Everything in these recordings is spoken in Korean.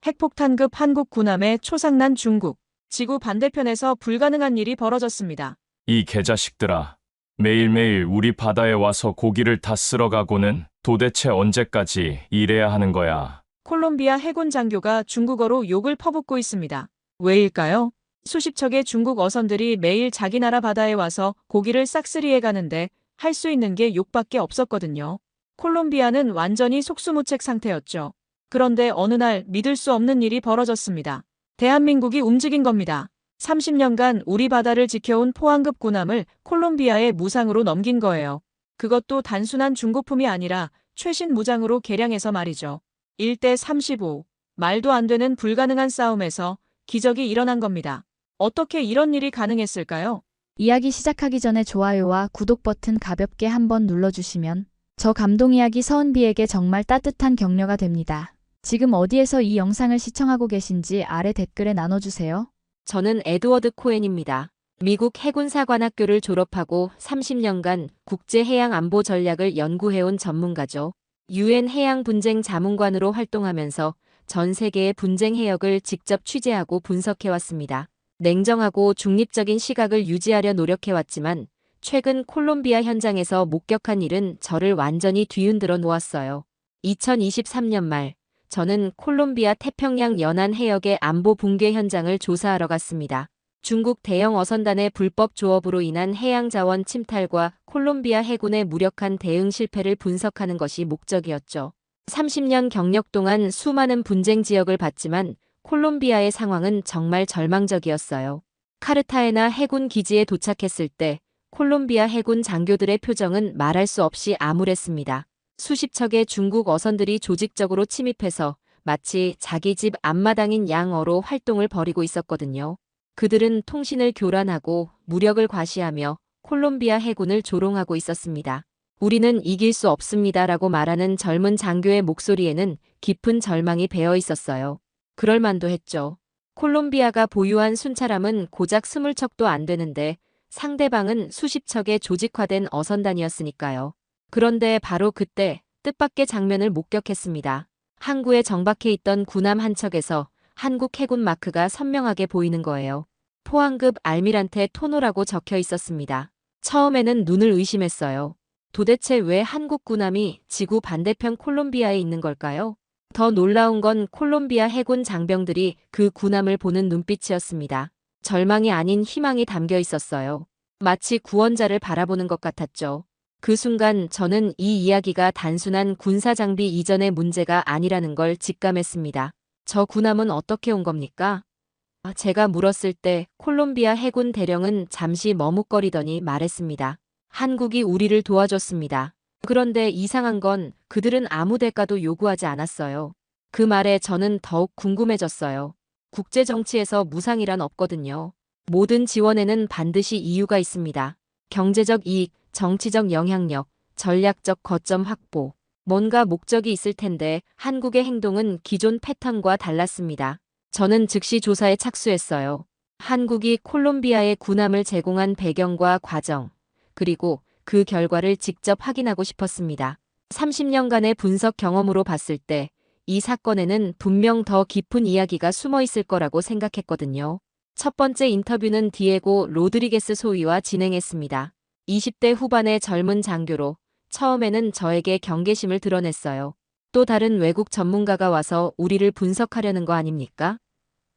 핵폭탄급 한국 군함에 초상난 중국. 지구 반대편에서 불가능한 일이 벌어졌습니다. 이 개자식들아, 매일매일 우리 바다에 와서 고기를 다 쓸어가고는 도대체 언제까지 일해야 하는 거야? 콜롬비아 해군 장교가 중국어로 욕을 퍼붓고 있습니다. 왜일까요? 수십 척의 중국 어선들이 매일 자기 나라 바다에 와서 고기를 싹쓸이해 가는데 할 수 있는 게 욕밖에 없었거든요. 콜롬비아는 완전히 속수무책 상태였죠. 그런데 어느 날 믿을 수 없는 일이 벌어졌습니다. 대한민국이 움직인 겁니다. 30년간 우리 바다를 지켜온 포항급 군함을 콜롬비아에 무상으로 넘긴 거예요. 그것도 단순한 중고품이 아니라 최신 무장으로 개량해서 말이죠. 1대 35. 말도 안 되는 불가능한 싸움에서 기적이 일어난 겁니다. 어떻게 이런 일이 가능했을까요? 이야기 시작하기 전에 좋아요와 구독 버튼 가볍게 한번 눌러주시면 저 감동 이야기 서은비에게 정말 따뜻한 격려가 됩니다. 지금 어디에서 이 영상을 시청하고 계신지 아래 댓글에 나눠주세요. 저는 에드워드 코엔입니다. 미국 해군사관학교를 졸업하고 30년간 국제해양안보 전략을 연구해온 전문가죠. 유엔 해양분쟁자문관으로 활동하면서 전 세계의 분쟁 해역을 직접 취재하고 분석해왔습니다. 냉정하고 중립적인 시각을 유지하려 노력해왔지만 최근 콜롬비아 현장에서 목격한 일은 저를 완전히 뒤흔들어 놓았어요. 2023년 말 저는 콜롬비아 태평양 연안 해역의 안보 붕괴 현장을 조사하러 갔습니다. 중국 대형 어선단의 불법 조업으로 인한 해양자원 침탈과 콜롬비아 해군의 무력한 대응 실패를 분석하는 것이 목적이었죠. 30년 경력 동안 수많은 분쟁 지역을 봤지만 콜롬비아의 상황은 정말 절망적이었어요. 카르타헤나 해군 기지에 도착했을 때 콜롬비아 해군 장교들의 표정은 말할 수 없이 암울했습니다. 수십 척의 중국 어선들이 조직적으로 침입해서 마치 자기 집 앞마당인 양어로 활동을 벌이고 있었거든요. 그들은 통신을 교란하고 무력을 과시하며 콜롬비아 해군을 조롱하고 있었습니다. 우리는 이길 수 없습니다라고 말하는 젊은 장교의 목소리에는 깊은 절망이 배어 있었어요. 그럴 만도 했죠. 콜롬비아가 보유한 순찰함은 고작 20척도 안 되는데 상대방은 수십 척의 조직화된 어선단이었으니까요. 그런데 바로 그때 뜻밖의 장면을 목격했습니다. 항구에 정박해 있던 군함 한 척에서 한국 해군 마크가 선명하게 보이는 거예요. 포항급 알미란테 토노라고 적혀 있었습니다. 처음에는 눈을 의심했어요. 도대체 왜 한국 군함이 지구 반대편 콜롬비아에 있는 걸까요? 더 놀라운 건 콜롬비아 해군 장병들이 그 군함을 보는 눈빛이었습니다. 절망이 아닌 희망이 담겨 있었어요. 마치 구원자를 바라보는 것 같았죠. 그 순간 저는 이 이야기가 단순한 군사 장비 이전의 문제가 아니라는 걸 직감했습니다. 저 군함은 어떻게 온 겁니까? 제가 물었을 때 콜롬비아 해군 대령은 잠시 머뭇거리더니 말했습니다. 한국이 우리를 도와줬습니다. 그런데 이상한 건 그들은 아무 대가도 요구하지 않았어요. 그 말에 저는 더욱 궁금해졌어요. 국제 정치에서 무상이란 없거든요. 모든 지원에는 반드시 이유가 있습니다. 경제적 이익, 정치적 영향력, 전략적 거점 확보. 뭔가 목적이 있을 텐데 한국의 행동은 기존 패턴과 달랐습니다. 저는 즉시 조사에 착수했어요. 한국이 콜롬비아에 군함을 제공한 배경과 과정, 그리고 그 결과를 직접 확인하고 싶었습니다. 30년간의 분석 경험으로 봤을 때 이 사건에는 분명 더 깊은 이야기가 숨어 있을 거라고 생각했거든요. 첫 번째 인터뷰는 디에고 로드리게스 소위와 진행했습니다. 20대 후반의 젊은 장교로 처음에는 저에게 경계심을 드러냈어요. 또 다른 외국 전문가가 와서 우리를 분석하려는 거 아닙니까?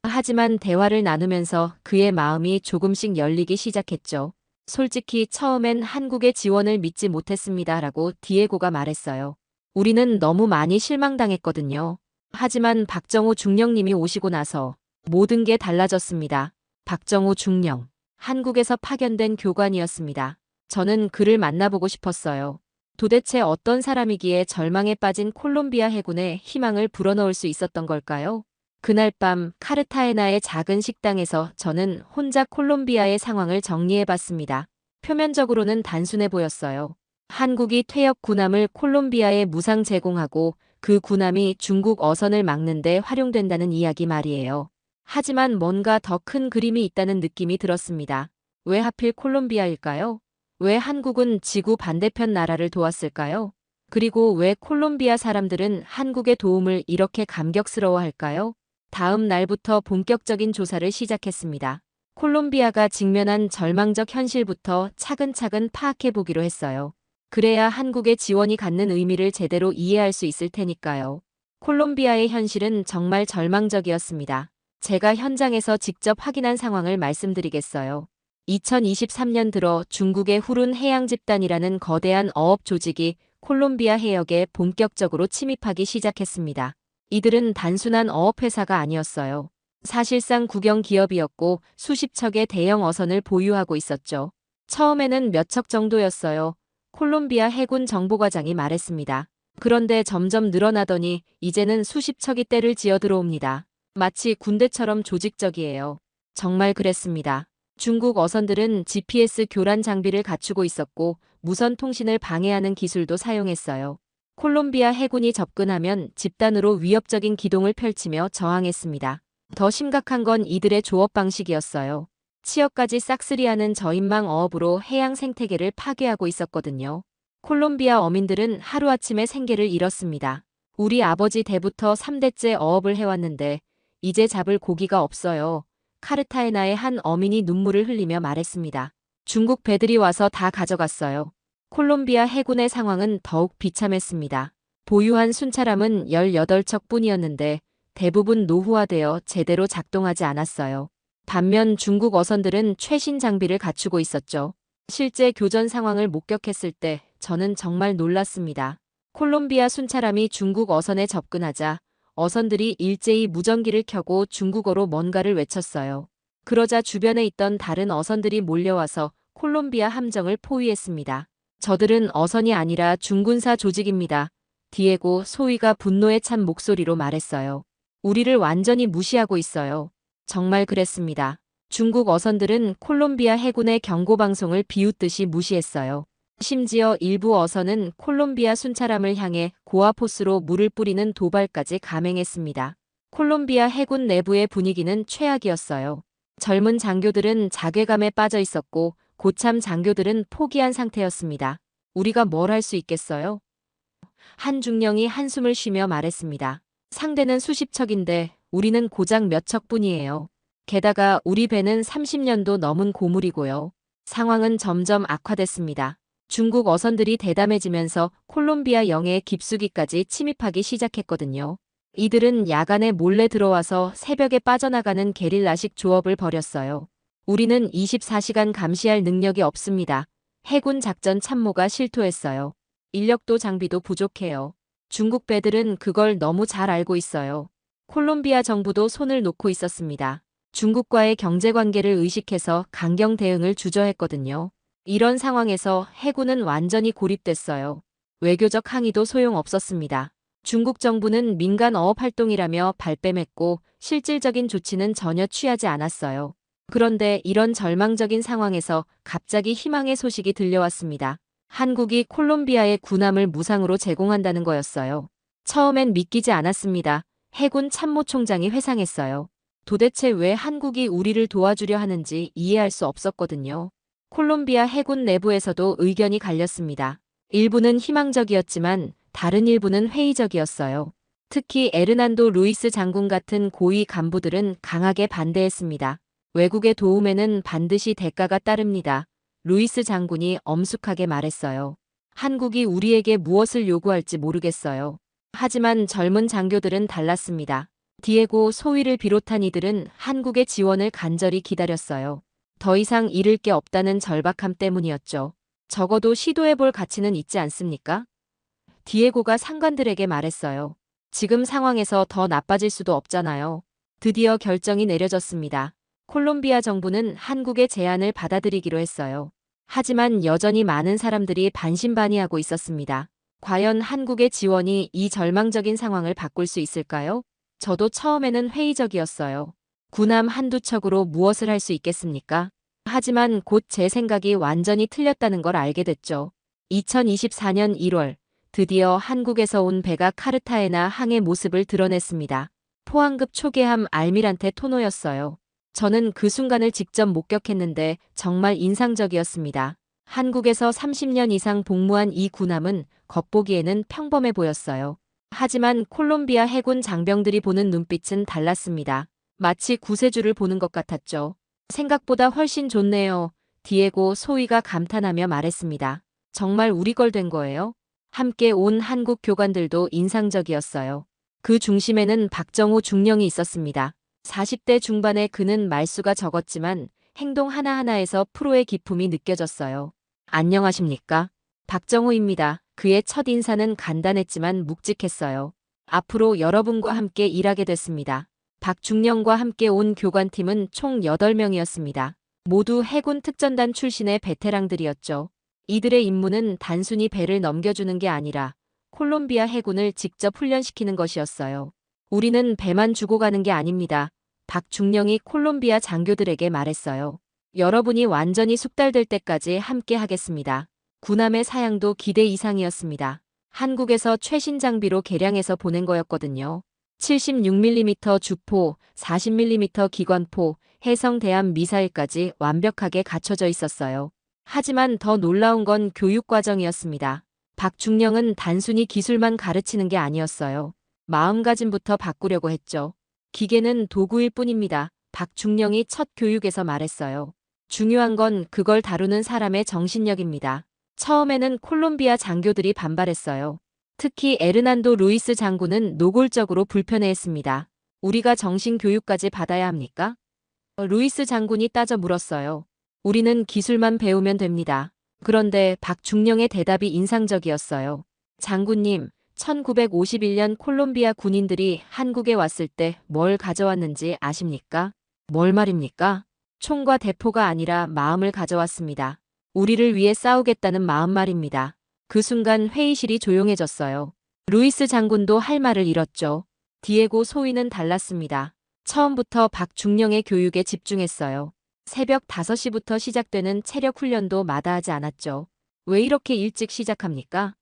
하지만 대화를 나누면서 그의 마음이 조금씩 열리기 시작했죠. 솔직히 처음엔 한국의 지원을 믿지 못했습니다라고 디에고가 말했어요. 우리는 너무 많이 실망당했거든요. 하지만 박정호 중령님이 오시고 나서 모든 게 달라졌습니다. 박정호 중령, 한국에서 파견된 교관이었습니다. 저는 그를 만나보고 싶었어요. 도대체 어떤 사람이기에 절망에 빠진 콜롬비아 해군에 희망을 불어넣을 수 있었던 걸까요? 그날 밤 카르타헤나의 작은 식당에서 저는 혼자 콜롬비아의 상황을 정리해봤습니다. 표면적으로는 단순해 보였어요. 한국이 퇴역 군함을 콜롬비아에 무상 제공하고 그 군함이 중국 어선을 막는 데 활용된다는 이야기 말이에요. 하지만 뭔가 더 큰 그림이 있다는 느낌이 들었습니다. 왜 하필 콜롬비아일까요? 왜 한국은 지구 반대편 나라를 도왔을까요? 그리고 왜 콜롬비아 사람들은 한국의 도움을 이렇게 감격스러워할까요? 다음 날부터 본격적인 조사를 시작했습니다. 콜롬비아가 직면한 절망적 현실부터 차근차근 파악해 보기로 했어요. 그래야 한국의 지원이 갖는 의미를 제대로 이해할 수 있을 테니까요. 콜롬비아의 현실은 정말 절망적이었습니다. 제가 현장에서 직접 확인한 상황을 말씀드리겠어요. 2023년 들어 중국의 후룬 해양 집단이라는 거대한 어업 조직이 콜롬비아 해역에 본격적으로 침입하기 시작했습니다. 이들은 단순한 어업회사가 아니었어요. 사실상 국영 기업이었고 수십 척의 대형 어선을 보유하고 있었죠. 처음에는 몇 척 정도였어요. 콜롬비아 해군 정보과장이 말했습니다. 그런데 점점 늘어나더니 이제는 수십 척이 떼를 지어 들어옵니다. 마치 군대처럼 조직적이에요. 정말 그랬습니다. 중국 어선들은 GPS 교란 장비를 갖추고 있었고 무선 통신을 방해하는 기술도 사용했어요. 콜롬비아 해군이 접근하면 집단으로 위협적인 기동을 펼치며 저항했습니다. 더 심각한 건 이들의 조업 방식이었어요. 치어까지 싹쓸이하는 저인망 어업으로 해양 생태계를 파괴하고 있었거든요. 콜롬비아 어민들은 하루아침에 생계를 잃었습니다. 우리 아버지 때부터 3대째 어업을 해왔는데 이제 잡을 고기가 없어요. 카르타헤나의 한 어민이 눈물을 흘리며 말했습니다. 중국 배들이 와서 다 가져갔어요. 콜롬비아 해군의 상황은 더욱 비참했습니다. 보유한 순찰함은 18척 뿐이었는데 대부분 노후화되어 제대로 작동하지 않았어요. 반면 중국 어선들은 최신 장비를 갖추고 있었죠. 실제 교전 상황을 목격했을 때 저는 정말 놀랐습니다. 콜롬비아 순찰함이 중국 어선에 접근하자 어선들이 일제히 무전기를 켜고 중국어로 뭔가를 외쳤어요. 그러자 주변에 있던 다른 어선들이 몰려와서 콜롬비아 함정을 포위했습니다. 저들은 어선이 아니라 중군사 조직입니다. 디에고 소위가 분노에 찬 목소리로 말했어요. 우리를 완전히 무시하고 있어요. 정말 그랬습니다. 중국 어선들은 콜롬비아 해군의 경고방송을 비웃듯이 무시했어요. 심지어 일부 어선은 콜롬비아 순찰함을 향해 고아포스로 물을 뿌리는 도발까지 감행했습니다. 콜롬비아 해군 내부의 분위기는 최악이었어요. 젊은 장교들은 자괴감에 빠져 있었고 고참 장교들은 포기한 상태였습니다. 우리가 뭘 할 수 있겠어요? 한 중령이 한숨을 쉬며 말했습니다. 상대는 수십 척인데 우리는 고작 몇 척뿐이에요. 게다가 우리 배는 30년도 넘은 고물이고요. 상황은 점점 악화됐습니다. 중국 어선들이 대담해지면서 콜롬비아 영해 깊숙이까지 침입하기 시작했거든요. 이들은 야간에 몰래 들어와서 새벽에 빠져나가는 게릴라식 조업을 벌였어요. 우리는 24시간 감시할 능력이 없습니다. 해군 작전 참모가 실토했어요. 인력도 장비도 부족해요. 중국 배들은 그걸 너무 잘 알고 있어요. 콜롬비아 정부도 손을 놓고 있었습니다. 중국과의 경제관계를 의식해서 강경 대응을 주저했거든요. 이런 상황에서 해군은 완전히 고립됐어요. 외교적 항의도 소용없었습니다. 중국 정부는 민간 어업 활동이라며 발뺌했고 실질적인 조치는 전혀 취하지 않았어요. 그런데 이런 절망적인 상황에서 갑자기 희망의 소식이 들려왔습니다. 한국이 콜롬비아에 군함을 무상으로 제공한다는 거였어요. 처음엔 믿기지 않았습니다. 해군 참모총장이 회상했어요. 도대체 왜 한국이 우리를 도와주려 하는지 이해할 수 없었거든요. 콜롬비아 해군 내부에서도 의견이 갈렸습니다. 일부는 희망적이었지만 다른 일부는 회의적이었어요. 특히 에르난도 루이스 장군 같은 고위 간부들은 강하게 반대했습니다. 외국의 도움에는 반드시 대가가 따릅니다. 루이스 장군이 엄숙하게 말했어요. 한국이 우리에게 무엇을 요구할지 모르겠어요. 하지만 젊은 장교들은 달랐습니다. 디에고 소위를 비롯한 이들은 한국의 지원을 간절히 기다렸어요. 더 이상 잃을 게 없다는 절박함 때문이었죠. 적어도 시도해볼 가치는 있지 않습니까? 디에고가 상관들에게 말했어요. 지금 상황에서 더 나빠질 수도 없잖아요. 드디어 결정이 내려졌습니다. 콜롬비아 정부는 한국의 제안을 받아들이기로 했어요. 하지만 여전히 많은 사람들이 반신반의하고 있었습니다. 과연 한국의 지원이 이 절망적인 상황을 바꿀 수 있을까요? 저도 처음에는 회의적이었어요. 군함 한두 척으로 무엇을 할 수 있겠습니까? 하지만 곧 제 생각이 완전히 틀렸다는 걸 알게 됐죠. 2024년 1월, 드디어 한국에서 온 배가 카르타헤나 항의 모습을 드러냈습니다. 포항급 초계함 알미란테 토노였어요. 저는 그 순간을 직접 목격했는데 정말 인상적이었습니다. 한국에서 30년 이상 복무한 이 군함은 겉보기에는 평범해 보였어요. 하지만 콜롬비아 해군 장병들이 보는 눈빛은 달랐습니다. 마치 구세주를 보는 것 같았죠. 생각보다 훨씬 좋네요. 디에고 소위가 감탄하며 말했습니다. 정말 우리 걸 된 거예요? 함께 온 한국 교관들도 인상적이었어요. 그 중심에는 박정호 중령이 있었습니다. 40대 중반의 그는 말수가 적었지만 행동 하나하나에서 프로의 기품이 느껴졌어요. 안녕하십니까? 박정호입니다. 그의 첫 인사는 간단했지만 묵직했어요. 앞으로 여러분과 함께 일하게 됐습니다. 박중령과 함께 온 교관팀은 총 8명이었습니다. 모두 해군 특전단 출신의 베테랑들이었죠. 이들의 임무는 단순히 배를 넘겨주는 게 아니라 콜롬비아 해군을 직접 훈련시키는 것이었어요. 우리는 배만 주고 가는 게 아닙니다. 박중령이 콜롬비아 장교들에게 말했어요. 여러분이 완전히 숙달될 때까지 함께 하겠습니다. 군함의 사양도 기대 이상이었습니다. 한국에서 최신 장비로 개량해서 보낸 거였거든요. 76mm 주포, 40mm 기관포, 해성 대함 미사일까지 완벽하게 갖춰져 있었어요. 하지만 더 놀라운 건 교육 과정이었습니다. 박중령은 단순히 기술만 가르치는 게 아니었어요. 마음가짐부터 바꾸려고 했죠. 기계는 도구일 뿐입니다. 박중령이 첫 교육에서 말했어요. 중요한 건 그걸 다루는 사람의 정신력입니다. 처음에는 콜롬비아 장교들이 반발했어요. 특히 에르난도 루이스 장군은 노골적으로 불편해했습니다. 우리가 정신교육까지 받아야 합니까? 루이스 장군이 따져 물었어요. 우리는 기술만 배우면 됩니다. 그런데 박중령의 대답이 인상적이었어요. 장군님, 1951년 콜롬비아 군인들이 한국에 왔을 때 뭘 가져왔는지 아십니까? 뭘 말입니까? 총과 대포가 아니라 마음을 가져왔습니다. 우리를 위해 싸우겠다는 마음 말입니다. 그 순간 회의실이 조용해졌어요. 루이스 장군도 할 말을 잃었죠. 디에고 소위는 달랐습니다. 처음부터 박중령의 교육에 집중했어요. 새벽 5시부터 시작되는 체력 훈련도 마다하지 않았죠. 왜 이렇게 일찍 시작합니까?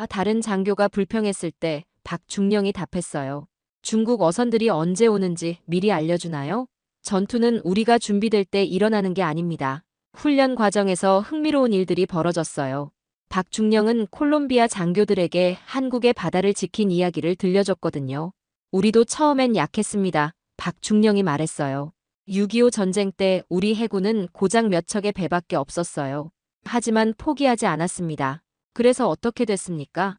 다른 장교가 불평했을 때 박중령이 답했어요. 중국 어선들이 언제 오는지 미리 알려주나요? 전투는 우리가 준비될 때 일어나는 게 아닙니다. 훈련 과정에서 흥미로운 일들이 벌어졌어요. 박중령은 콜롬비아 장교들에게 한국의 바다를 지킨 이야기를 들려줬거든요. 우리도 처음엔 약했습니다. 박중령이 말했어요. 6.25 전쟁 때 우리 해군은 고작 몇 척의 배밖에 없었어요. 하지만 포기하지 않았습니다. 그래서 어떻게 됐습니까?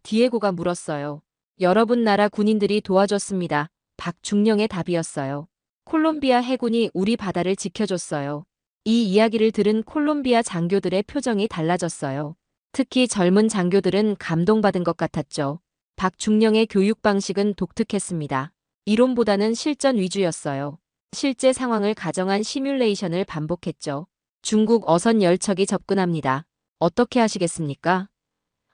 디에고가 물었어요. 여러분 나라 군인들이 도와줬습니다. 박중령의 답이었어요. 콜롬비아 해군이 우리 바다를 지켜줬어요. 이 이야기를 들은 콜롬비아 장교들의 표정이 달라졌어요. 특히 젊은 장교들은 감동받은 것 같았죠. 박중령의 교육 방식은 독특했습니다. 이론보다는 실전 위주였어요. 실제 상황을 가정한 시뮬레이션을 반복했죠. 중국 어선 10척이 접근합니다. 어떻게 하시겠습니까?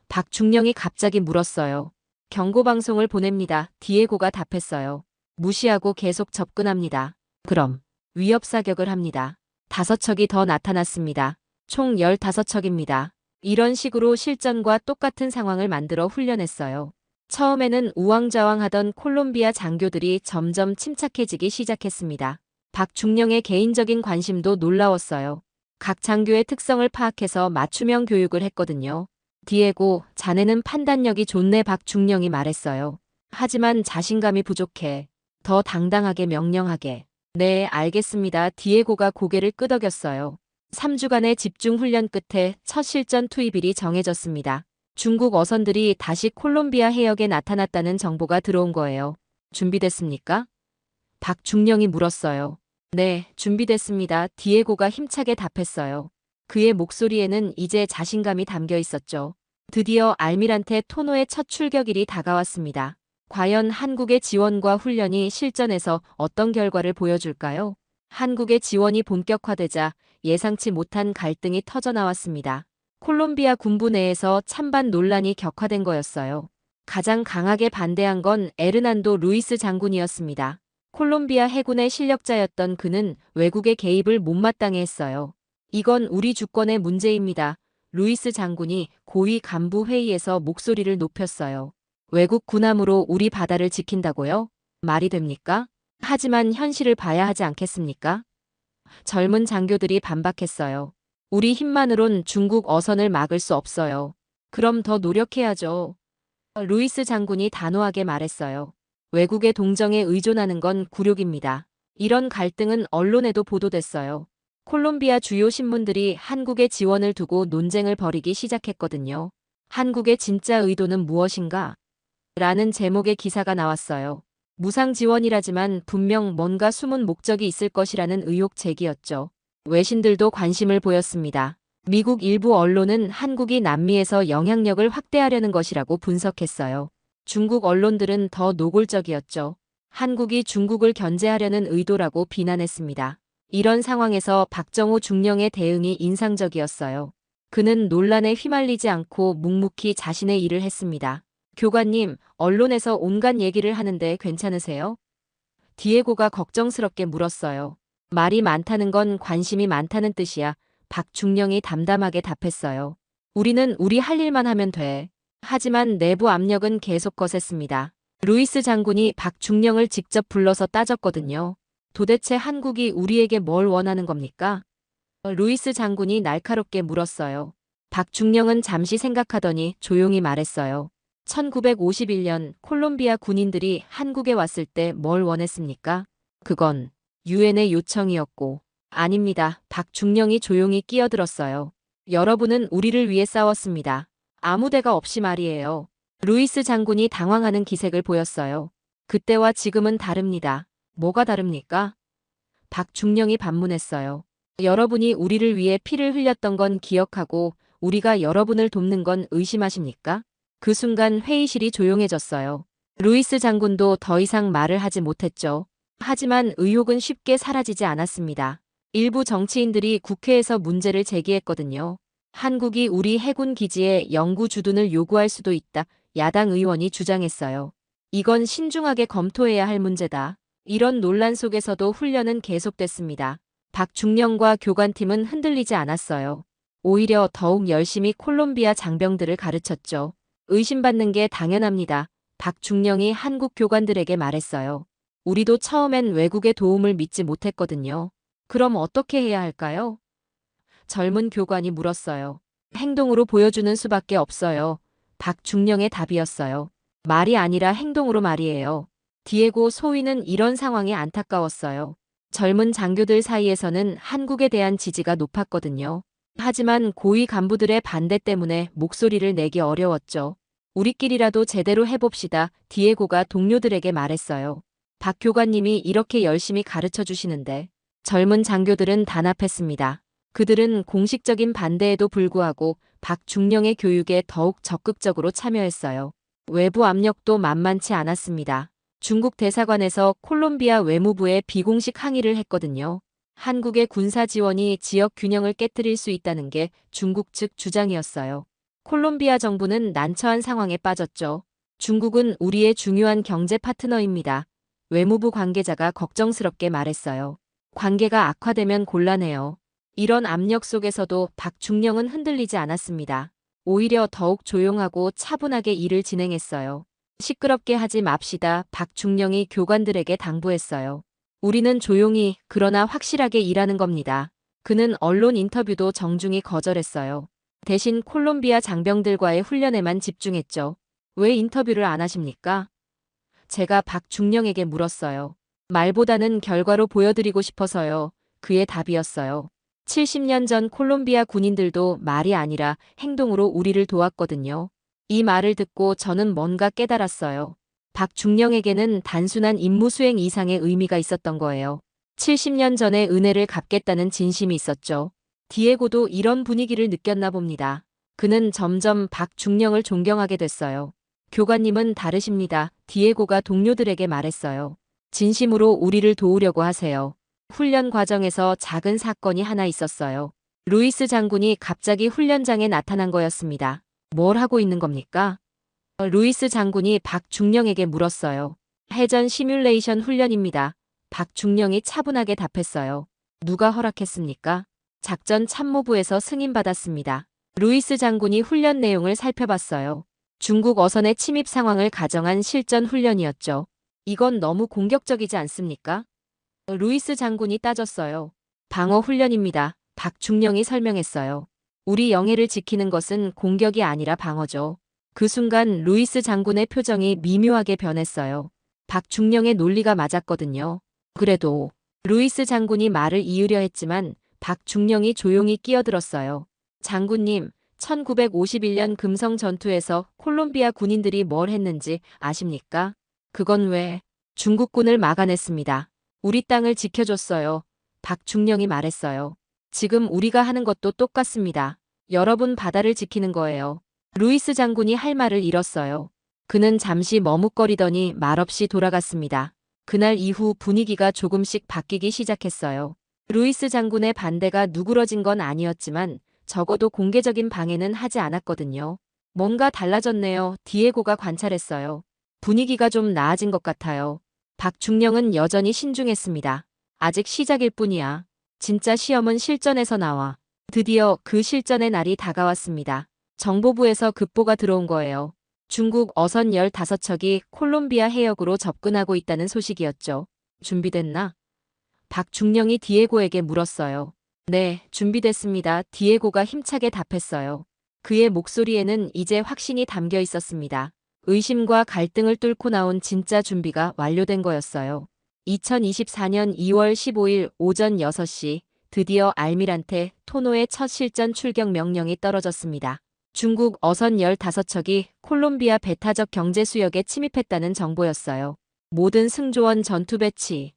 박중령이 갑자기 물었어요. 경고방송을 보냅니다. 디에고가 답했어요. 무시하고 계속 접근합니다. 그럼 위협 사격을 합니다. 5척이 더 나타났습니다. 총 15척입니다. 이런 식으로 실전과 똑같은 상황을 만들어 훈련했어요. 처음에는 우왕좌왕하던 콜롬비아 장교들이 점점 침착해지기 시작했습니다. 박중령의 개인적인 관심도 놀라웠어요. 각 장교의 특성을 파악해서 맞춤형 교육을 했거든요. 디에고, 자네는 판단력이 좋네 박중령이 말했어요. 하지만 자신감이 부족해. 더 당당하게 명령하게. 네, 알겠습니다. 디에고가 고개를 끄덕였어요. 3주간의 집중 훈련 끝에 첫 실전 투입일이 정해졌습니다. 중국 어선들이 다시 콜롬비아 해역에 나타났다는 정보가 들어온 거예요. 준비됐습니까? 박중령이 물었어요. 네, 준비됐습니다. 디에고가 힘차게 답했어요. 그의 목소리에는 이제 자신감이 담겨 있었죠. 드디어 알미란테 토노의 첫 출격일이 다가왔습니다. 과연 한국의 지원과 훈련이 실전에서 어떤 결과를 보여줄까요? 한국의 지원이 본격화되자 예상치 못한 갈등이 터져나왔습니다. 콜롬비아 군부 내에서 찬반 논란이 격화된 거였어요. 가장 강하게 반대한 건 에르난도 루이스 장군이었습니다. 콜롬비아 해군의 실력자였던 그는 외국의 개입을 못마땅해 했어요. 이건 우리 주권의 문제입니다. 루이스 장군이 고위 간부 회의에서 목소리를 높였어요. 외국 군함으로 우리 바다를 지킨다고요? 말이 됩니까? 하지만 현실을 봐야 하지 않겠습니까? 젊은 장교들이 반박했어요. 우리 힘만으론 중국 어선을 막을 수 없어요. 그럼 더 노력해야죠. 루이스 장군이 단호하게 말했어요. 외국의 동정에 의존하는 건 굴욕입니다. 이런 갈등은 언론에도 보도됐어요. 콜롬비아 주요 신문들이 한국의 지원을 두고 논쟁을 벌이기 시작했거든요. 한국의 진짜 의도는 무엇인가? 라는 제목의 기사가 나왔어요. 무상 지원이라지만 분명 뭔가 숨은 목적이 있을 것이라는 의혹 제기였죠. 외신들도 관심을 보였습니다. 미국 일부 언론은 한국이 남미에서 영향력을 확대하려는 것이라고 분석했어요. 중국 언론들은 더 노골적이었죠. 한국이 중국을 견제하려는 의도라고 비난했습니다. 이런 상황에서 박정호 중령의 대응이 인상적이었어요. 그는 논란에 휘말리지 않고 묵묵히 자신의 일을 했습니다. 교관님, 언론에서 온갖 얘기를 하는데 괜찮으세요? 디에고가 걱정스럽게 물었어요. 말이 많다는 건 관심이 많다는 뜻이야. 박중령이 담담하게 답했어요. 우리는 우리 할 일만 하면 돼. 하지만 내부 압력은 계속 거셌습니다. 루이스 장군이 박중령을 직접 불러서 따졌거든요. 도대체 한국이 우리에게 뭘 원하는 겁니까? 루이스 장군이 날카롭게 물었어요. 박중령은 잠시 생각하더니 조용히 말했어요. 1951년 콜롬비아 군인들이 한국에 왔을 때 뭘 원했습니까? 그건 유엔의 요청이었고. 아닙니다. 박중령이 조용히 끼어들었어요. 여러분은 우리를 위해 싸웠습니다. 아무 데가 없이 말이에요. 루이스 장군이 당황하는 기색을 보였어요. 그때와 지금은 다릅니다. 뭐가 다릅니까? 박중령이 반문했어요. 여러분이 우리를 위해 피를 흘렸던 건 기억하고 우리가 여러분을 돕는 건 의심하십니까? 그 순간 회의실이 조용해졌어요. 루이스 장군도 더 이상 말을 하지 못했죠. 하지만 의혹은 쉽게 사라지지 않았습니다. 일부 정치인들이 국회에서 문제를 제기했거든요. 한국이 우리 해군 기지에 영구 주둔을 요구할 수도 있다. 야당 의원이 주장했어요. 이건 신중하게 검토해야 할 문제다. 이런 논란 속에서도 훈련은 계속됐습니다. 박중령과 교관팀은 흔들리지 않았어요. 오히려 더욱 열심히 콜롬비아 장병들을 가르쳤죠. 의심받는 게 당연합니다. 박중령이 한국 교관들에게 말했어요. 우리도 처음엔 외국의 도움을 믿지 못했거든요. 그럼 어떻게 해야 할까요? 젊은 교관이 물었어요. 행동으로 보여주는 수밖에 없어요. 박중령의 답이었어요. 말이 아니라 행동으로 말이에요. 디에고 소위는 이런 상황이 안타까웠어요. 젊은 장교들 사이에서는 한국에 대한 지지가 높았거든요. 하지만 고위 간부들의 반대 때문에 목소리를 내기 어려웠죠. 우리끼리라도 제대로 해봅시다. 디에고가 동료들에게 말했어요. 박 교관님이 이렇게 열심히 가르쳐 주시는데. 젊은 장교들은 단합했습니다. 그들은 공식적인 반대에도 불구하고 박중령의 교육에 더욱 적극적으로 참여했어요. 외부 압력도 만만치 않았습니다. 중국 대사관에서 콜롬비아 외무부에 비공식 항의를 했거든요. 한국의 군사 지원이 지역 균형을 깨뜨릴 수 있다는 게 중국 측 주장이었어요. 콜롬비아 정부는 난처한 상황에 빠졌죠. 중국은 우리의 중요한 경제 파트너입니다. 외무부 관계자가 걱정스럽게 말했어요. 관계가 악화되면 곤란해요. 이런 압력 속에서도 박중령은 흔들리지 않았습니다. 오히려 더욱 조용하고 차분하게 일을 진행했어요. 시끄럽게 하지 맙시다. 박중령이 교관들에게 당부했어요. 우리는 조용히 그러나 확실하게 일하는 겁니다. 그는 언론 인터뷰도 정중히 거절했어요. 대신 콜롬비아 장병들과의 훈련에만 집중했죠. 왜 인터뷰를 안 하십니까? 제가 박중령에게 물었어요. 말보다는 결과로 보여드리고 싶어서요. 그의 답이었어요. 70년 전 콜롬비아 군인들도 말이 아니라 행동으로 우리를 도왔거든요. 이 말을 듣고 저는 뭔가 깨달았어요. 박중령에게는 단순한 임무 수행 이상의 의미가 있었던 거예요. 70년 전의 은혜를 갚겠다는 진심이 있었죠. 디에고도 이런 분위기를 느꼈나 봅니다. 그는 점점 박중령을 존경하게 됐어요. 교관님은 다르십니다. 디에고가 동료들에게 말했어요. 진심으로 우리를 도우려고 하세요. 훈련 과정에서 작은 사건이 하나 있었어요. 루이스 장군이 갑자기 훈련장에 나타난 거였습니다. 뭘 하고 있는 겁니까? 루이스 장군이 박중령에게 물었어요. 해전 시뮬레이션 훈련입니다. 박중령이 차분하게 답했어요. 누가 허락했습니까? 작전 참모부에서 승인받았습니다. 루이스 장군이 훈련 내용을 살펴봤어요. 중국 어선의 침입 상황을 가정한 실전 훈련이었죠. 이건 너무 공격적이지 않습니까? 루이스 장군이 따졌어요. 방어 훈련입니다. 박중령이 설명했어요. 우리 영해를 지키는 것은 공격이 아니라 방어죠. 그 순간 루이스 장군의 표정이 미묘하게 변했어요. 박중령의 논리가 맞았거든요. 그래도 루이스 장군이 말을 이으려 했지만 박중령이 조용히 끼어들었어요. 장군님, 1951년 금성 전투에서 콜롬비아 군인들이 뭘 했는지 아십니까? 그건 왜 중국군을 막아냈습니다. 우리 땅을 지켜줬어요. 박중령이 말했어요. 지금 우리가 하는 것도 똑같습니다. 여러분 바다를 지키는 거예요. 루이스 장군이 할 말을 잃었어요. 그는 잠시 머뭇거리더니 말없이 돌아갔습니다. 그날 이후 분위기가 조금씩 바뀌기 시작했어요. 루이스 장군의 반대가 누그러진 건 아니었지만 적어도 공개적인 방해는 하지 않았거든요. 뭔가 달라졌네요. 디에고가 관찰했어요. 분위기가 좀 나아진 것 같아요. 박중령은 여전히 신중했습니다. 아직 시작일 뿐이야. 진짜 시험은 실전에서 나와. 드디어 그 실전의 날이 다가왔습니다. 정보부에서 급보가 들어온 거예요. 중국 어선 15척이 콜롬비아 해역으로 접근하고 있다는 소식이었죠. 준비됐나? 박중령이 디에고에게 물었어요. 네, 준비됐습니다. 디에고가 힘차게 답했어요. 그의 목소리에는 이제 확신이 담겨 있었습니다. 의심과 갈등을 뚫고 나온 진짜 준비가 완료된 거였어요. 2024년 2월 15일 오전 6시 드디어 알미란테 토노의 첫 실전 출격 명령이 떨어졌습니다. 중국 어선 15척이 콜롬비아 배타적 경제수역에 침입했다는 정보였어요. 모든 승조원 전투 배치.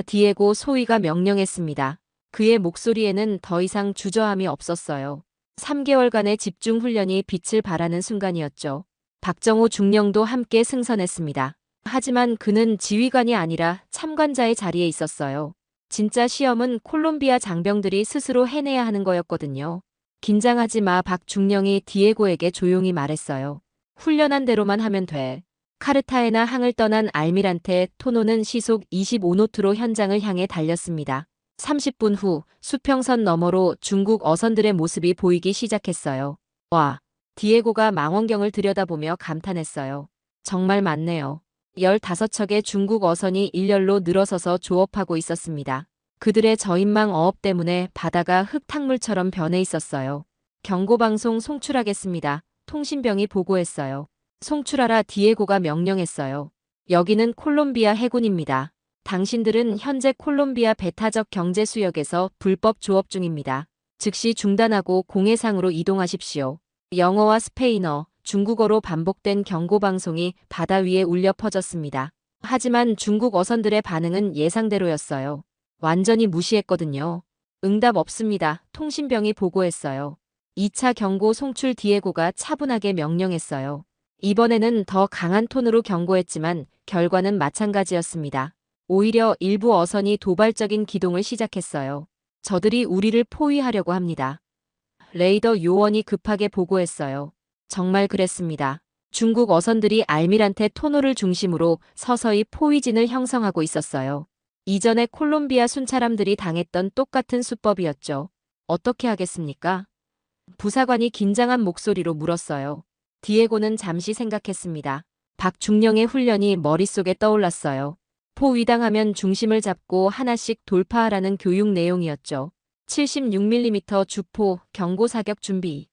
디에고 소위가 명령했습니다. 그의 목소리에는 더 이상 주저함이 없었어요. 3개월간의 집중 훈련이 빛을 발하는 순간이었죠. 박정호 중령도 함께 승선했습니다. 하지만 그는 지휘관이 아니라 참관자의 자리에 있었어요. 진짜 시험은 콜롬비아 장병들이 스스로 해내야 하는 거였거든요. 긴장하지 마. 박중령이 디에고에게 조용히 말했어요. 훈련한 대로만 하면 돼. 카르타헤나 항을 떠난 알미란테 토노는 시속 25노트로 현장을 향해 달렸습니다. 30분 후 수평선 너머로 중국 어선들의 모습이 보이기 시작했어요. 와, 디에고가 망원경을 들여다보며 감탄했어요. 정말 많네요. 15척의 중국 어선이 일렬로 늘어서서 조업하고 있었습니다. 그들의 저인망 어업 때문에 바다가 흙탕물처럼 변해 있었어요. 경고방송 송출하겠습니다. 통신병이 보고했어요. 송출하라. 디에고가 명령했어요. 여기는 콜롬비아 해군입니다. 당신들은 현재 콜롬비아 배타적 경제수역에서 불법 조업 중입니다. 즉시 중단하고 공해상으로 이동하십시오. 영어와 스페인어, 중국어로 반복된 경고방송이 바다 위에 울려 퍼졌습니다. 하지만 중국 어선들의 반응은 예상대로였어요. 완전히 무시했거든요. 응답 없습니다. 통신병이 보고했어요. 2차 경고 송출. 디에고가 차분하게 명령했어요. 이번에는 더 강한 톤으로 경고했지만 결과는 마찬가지였습니다. 오히려 일부 어선이 도발적인 기동을 시작했어요. 저들이 우리를 포위하려고 합니다. 레이더 요원이 급하게 보고했어요. 정말 그랬습니다. 중국 어선들이 알미란테 토노를 중심으로 서서히 포위진을 형성하고 있었어요. 이전에 콜롬비아 순찰함들이 당했던 똑같은 수법이었죠. 어떻게 하겠습니까? 부사관이 긴장한 목소리로 물었어요. 디에고는 잠시 생각했습니다. 박중령의 훈련이 머릿속에 떠올랐어요. 포위당하면 중심을 잡고 하나씩 돌파하라는 교육 내용이었죠. 76mm 주포 경고 사격 준비.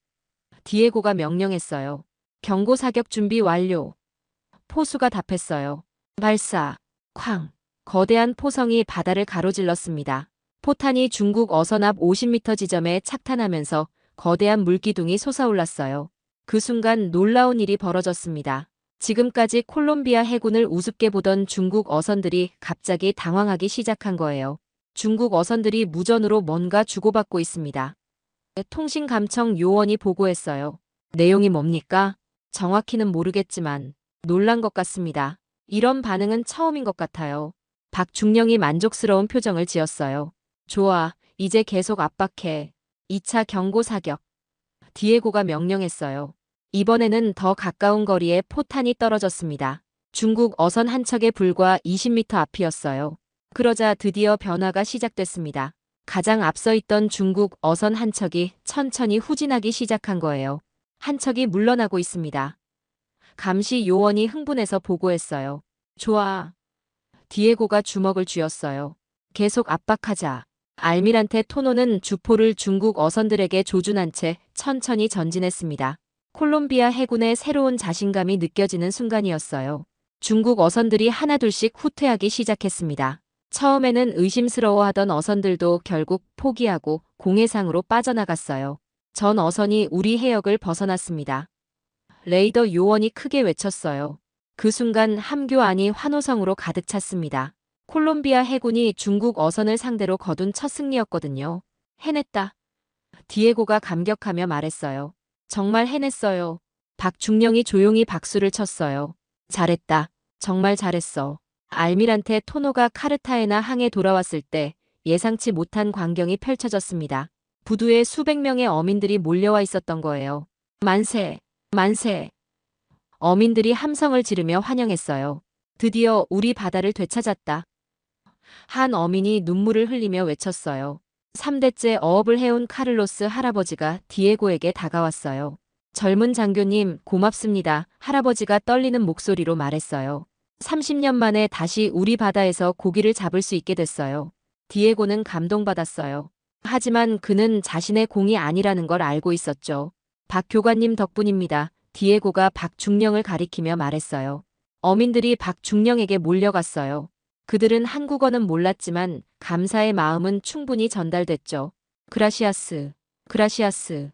디에고가 명령했어요. 경고 사격 준비 완료. 포수가 답했어요. 발사. 쾅. 거대한 포성이 바다를 가로질렀습니다. 포탄이 중국 어선 앞 50m 지점에 착탄하면서 거대한 물기둥이 솟아올랐어요. 그 순간 놀라운 일이 벌어졌습니다. 지금까지 콜롬비아 해군을 우습게 보던 중국 어선들이 갑자기 당황하기 시작한 거예요. 중국 어선들이 무전으로 뭔가 주고받고 있습니다. 통신감청 요원이 보고했어요. 내용이 뭡니까? 정확히는 모르겠지만 놀란 것 같습니다. 이런 반응은 처음인 것 같아요. 박중령이 만족스러운 표정을 지었어요. 좋아, 이제 계속 압박해. 2차 경고 사격. 디에고가 명령했어요. 이번에는 더 가까운 거리에 포탄이 떨어졌습니다. 중국 어선 한 척에 불과 20m 앞이었어요. 그러자 드디어 변화가 시작됐습니다. 가장 앞서 있던 중국 어선 한 척이 천천히 후진하기 시작한 거예요. 한 척이 물러나고 있습니다. 감시 요원이 흥분해서 보고했어요. 좋아. 디에고가 주먹을 쥐었어요. 계속 압박하자. 알미란테 토노는 주포를 중국 어선들에게 조준한 채 천천히 전진했습니다. 콜롬비아 해군의 새로운 자신감이 느껴지는 순간이었어요. 중국 어선들이 하나둘씩 후퇴하기 시작했습니다. 처음에는 의심스러워하던 어선들도 결국 포기하고 공해상으로 빠져나갔어요. 전 어선이 우리 해역을 벗어났습니다. 레이더 요원이 크게 외쳤어요. 그 순간 함교 안이 환호성으로 가득 찼습니다. 콜롬비아 해군이 중국 어선을 상대로 거둔 첫 승리였거든요. 해냈다. 디에고가 감격하며 말했어요. 정말 해냈어요. 박중령이 조용히 박수를 쳤어요. 잘했다. 정말 잘했어. 알미란테 토노가 카르타헤나 항에 돌아왔을 때 예상치 못한 광경이 펼쳐졌습니다. 부두에 수백 명의 어민들이 몰려와 있었던 거예요. 만세! 만세! 어민들이 함성을 지르며 환영했어요. 드디어 우리 바다를 되찾았다. 한 어민이 눈물을 흘리며 외쳤어요. 3대째 어업을 해온 카를로스 할아버지가 디에고에게 다가왔어요. 젊은 장교님, 고맙습니다. 할아버지가 떨리는 목소리로 말했어요. 30년 만에 다시 우리 바다에서 고기를 잡을 수 있게 됐어요. 디에고는 감동받았어요. 하지만 그는 자신의 공이 아니라는 걸 알고 있었죠. 박 교관님 덕분입니다. 디에고가 박중령을 가리키며 말했어요. 어민들이 박중령에게 몰려갔어요. 그들은 한국어는 몰랐지만 감사의 마음은 충분히 전달됐죠. 그라시아스, 그라시아스.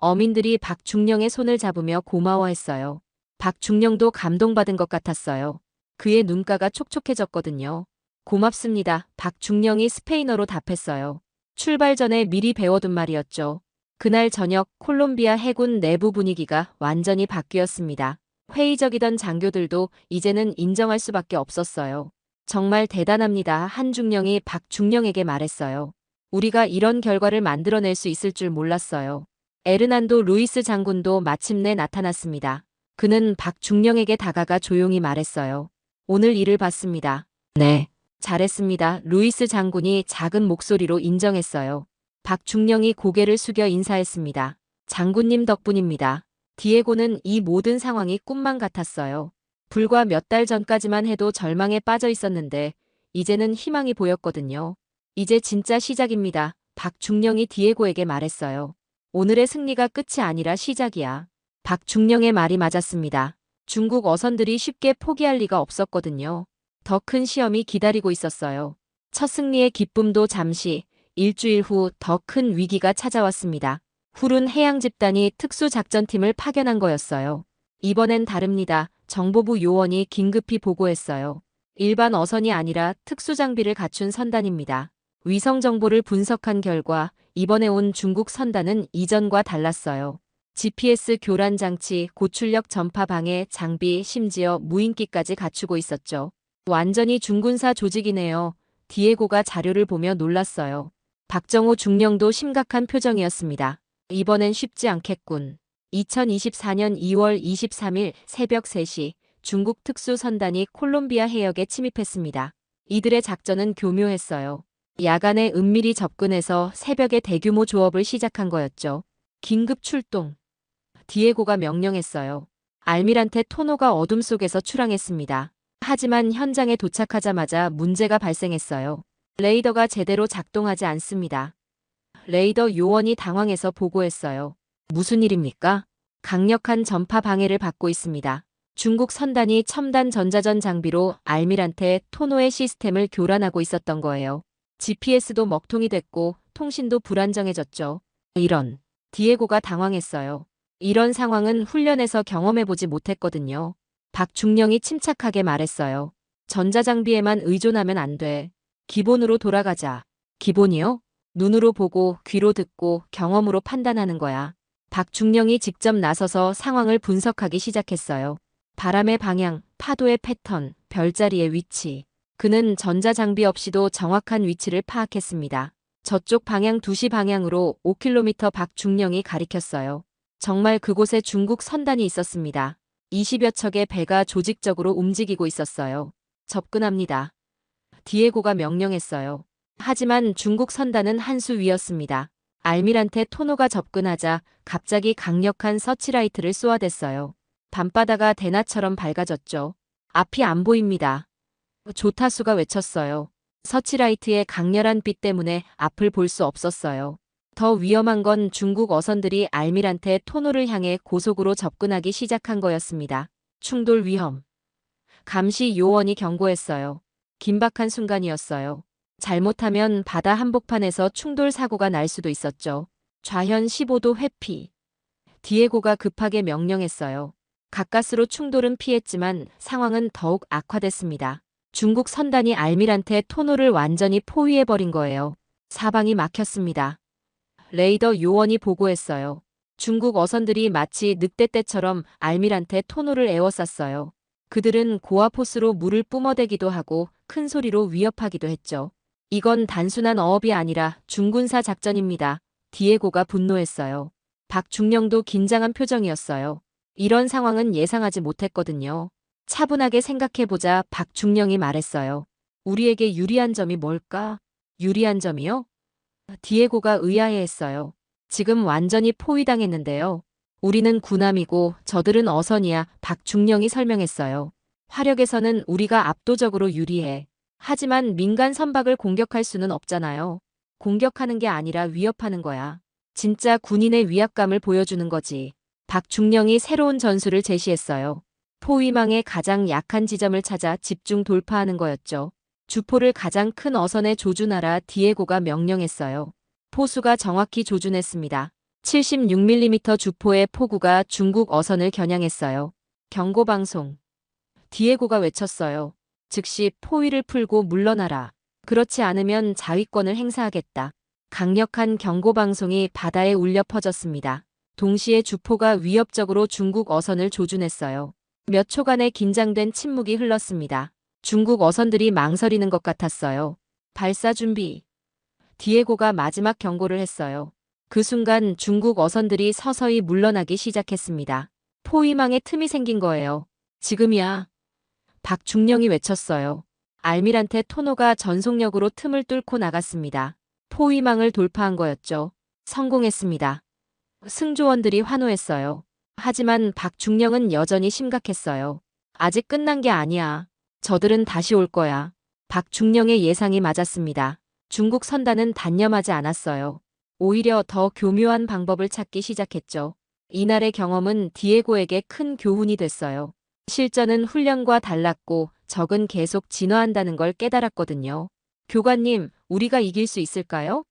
어민들이 박중령의 손을 잡으며 고마워했어요. 박중령도 감동받은 것 같았어요. 그의 눈가가 촉촉해졌거든요. 고맙습니다. 박중령이 스페인어로 답했어요. 출발 전에 미리 배워둔 말이었죠. 그날 저녁 콜롬비아 해군 내부 분위기가 완전히 바뀌었습니다. 회의적이던 장교들도 이제는 인정할 수밖에 없었어요. 정말 대단합니다. 한중령이 박중령에게 말했어요. 우리가 이런 결과를 만들어낼 수 있을 줄 몰랐어요. 에르난도 루이스 장군도 마침내 나타났습니다. 그는 박중령에게 다가가 조용히 말했어요. 오늘 일을 봤습니다. 네, 잘했습니다. 루이스 장군이 작은 목소리로 인정했어요. 박중령이 고개를 숙여 인사했습니다. 장군님 덕분입니다. 디에고는 이 모든 상황이 꿈만 같았어요. 불과 몇 달 전까지만 해도 절망에 빠져 있었는데 이제는 희망이 보였거든요. 이제 진짜 시작입니다. 박중령이 디에고에게 말했어요. 오늘의 승리가 끝이 아니라 시작이야. 박중령의 말이 맞았습니다. 중국 어선들이 쉽게 포기할 리가 없었거든요. 더 큰 시험이 기다리고 있었어요. 첫 승리의 기쁨도 잠시, 일주일 후 더 큰 위기가 찾아왔습니다. 푸른 해양 집단이 특수작전팀을 파견한 거였어요. 이번엔 다릅니다. 정보부 요원이 긴급히 보고했어요. 일반 어선이 아니라 특수장비를 갖춘 선단입니다. 위성 정보를 분석한 결과 이번에 온 중국 선단은 이전과 달랐어요. GPS 교란 장치, 고출력 전파 방해 장비, 심지어 무인기까지 갖추고 있었죠. 완전히 중군사 조직이네요. 디에고가 자료를 보며 놀랐어요. 박정호 중령도 심각한 표정이었습니다. 이번엔 쉽지 않겠군. 2024년 2월 23일 새벽 3시 중국 특수선단이 콜롬비아 해역에 침입했습니다. 이들의 작전은 교묘했어요. 야간에 은밀히 접근해서 새벽에 대규모 조업을 시작한 거였죠. 긴급 출동. 디에고가 명령했어요. 알미란테 토노가 어둠 속에서 출항했습니다. 하지만 현장에 도착하자마자 문제가 발생했어요. 레이더가 제대로 작동하지 않습니다. 레이더 요원이 당황해서 보고했어요. 무슨 일입니까? 강력한 전파 방해를 받고 있습니다. 중국 선단이 첨단 전자전 장비로 알미란테 토노의 시스템을 교란하고 있었던 거예요. GPS도 먹통이 됐고 통신도 불안정해졌죠. 이런. 디에고가 당황했어요. 이런 상황은 훈련에서 경험해보지 못했거든요. 박중령이 침착하게 말했어요. 전자장비에만 의존하면 안 돼. 기본으로 돌아가자. 기본이요? 눈으로 보고 귀로 듣고 경험으로 판단하는 거야. 박중령이 직접 나서서 상황을 분석하기 시작했어요. 바람의 방향, 파도의 패턴, 별자리의 위치. 그는 전자장비 없이도 정확한 위치를 파악했습니다. 저쪽 방향 2시 방향으로 5km 박중령이 가리켰어요. 정말 그곳에 중국 선단이 있었습니다. 20여 척의 배가 조직적으로 움직이고 있었어요. 접근합니다. 디에고가 명령했어요. 하지만 중국 선단은 한 수 위였습니다. 알미란테 토노가 접근하자 갑자기 강력한 서치라이트를 쏘아댔어요. 밤바다가 대낮처럼 밝아졌죠. 앞이 안 보입니다. 조타수가 외쳤어요. 서치라이트의 강렬한 빛 때문에 앞을 볼 수 없었어요. 더 위험한 건 중국 어선들이 알밀한테 토노를 향해 고속으로 접근하기 시작한 거였습니다. 충돌 위험. 감시 요원이 경고했어요. 긴박한 순간이었어요. 잘못하면 바다 한복판에서 충돌 사고가 날 수도 있었죠. 좌현 15도 회피. 디에고가 급하게 명령했어요. 가까스로 충돌은 피했지만 상황은 더욱 악화됐습니다. 중국 선단이 알밀한테 토노를 완전히 포위해버린 거예요. 사방이 막혔습니다. 레이더 요원이 보고했어요. 중국 어선들이 마치 늑대떼처럼 알밀한테 토노를 에워쌌어요. 그들은 고아포스로 물을 뿜어대기도 하고 큰 소리로 위협하기도 했죠. 이건 단순한 어업이 아니라 중군사 작전입니다. 디에고가 분노했어요. 박중령도 긴장한 표정이었어요. 이런 상황은 예상하지 못했거든요. 차분하게 생각해보자 박중령이 말했어요. 우리에게 유리한 점이 뭘까? 유리한 점이요? 디에고가 의아해했어요. 지금 완전히 포위당했는데요. 우리는 군함이고 저들은 어선이야. 박중령이 설명했어요. 화력에서는 우리가 압도적으로 유리해. 하지만 민간 선박을 공격할 수는 없잖아요. 공격하는 게 아니라 위협하는 거야. 진짜 군인의 위압감을 보여주는 거지. 박중령이 새로운 전술을 제시했어요. 포위망의 가장 약한 지점을 찾아 집중 돌파하는 거였죠. 주포를 가장 큰 어선에 조준하라 디에고가 명령했어요. 포수가 정확히 조준했습니다. 76mm 주포의 포구가 중국 어선을 겨냥했어요. 경고방송. 디에고가 외쳤어요. 즉시 포위를 풀고 물러나라. 그렇지 않으면 자위권을 행사하겠다. 강력한 경고방송이 바다에 울려 퍼졌습니다. 동시에 주포가 위협적으로 중국 어선을 조준했어요. 몇 초간의 긴장된 침묵이 흘렀습니다. 중국 어선들이 망설이는 것 같았어요. 발사 준비. 디에고가 마지막 경고를 했어요. 그 순간 중국 어선들이 서서히 물러나기 시작했습니다. 포위망에 틈이 생긴 거예요. 지금이야. 박중령이 외쳤어요. 알밀한테 토노가 전속력으로 틈을 뚫고 나갔습니다. 포위망을 돌파한 거였죠. 성공했습니다. 승조원들이 환호했어요. 하지만 박중령은 여전히 심각했어요. 아직 끝난 게 아니야. 저들은 다시 올 거야. 박중령의 예상이 맞았습니다. 중국 선단은 단념하지 않았어요. 오히려 더 교묘한 방법을 찾기 시작했죠. 이날의 경험은 디에고에게 큰 교훈이 됐어요. 실전은 훈련과 달랐고 적은 계속 진화한다는 걸 깨달았거든요. 교관님, 우리가 이길 수 있을까요?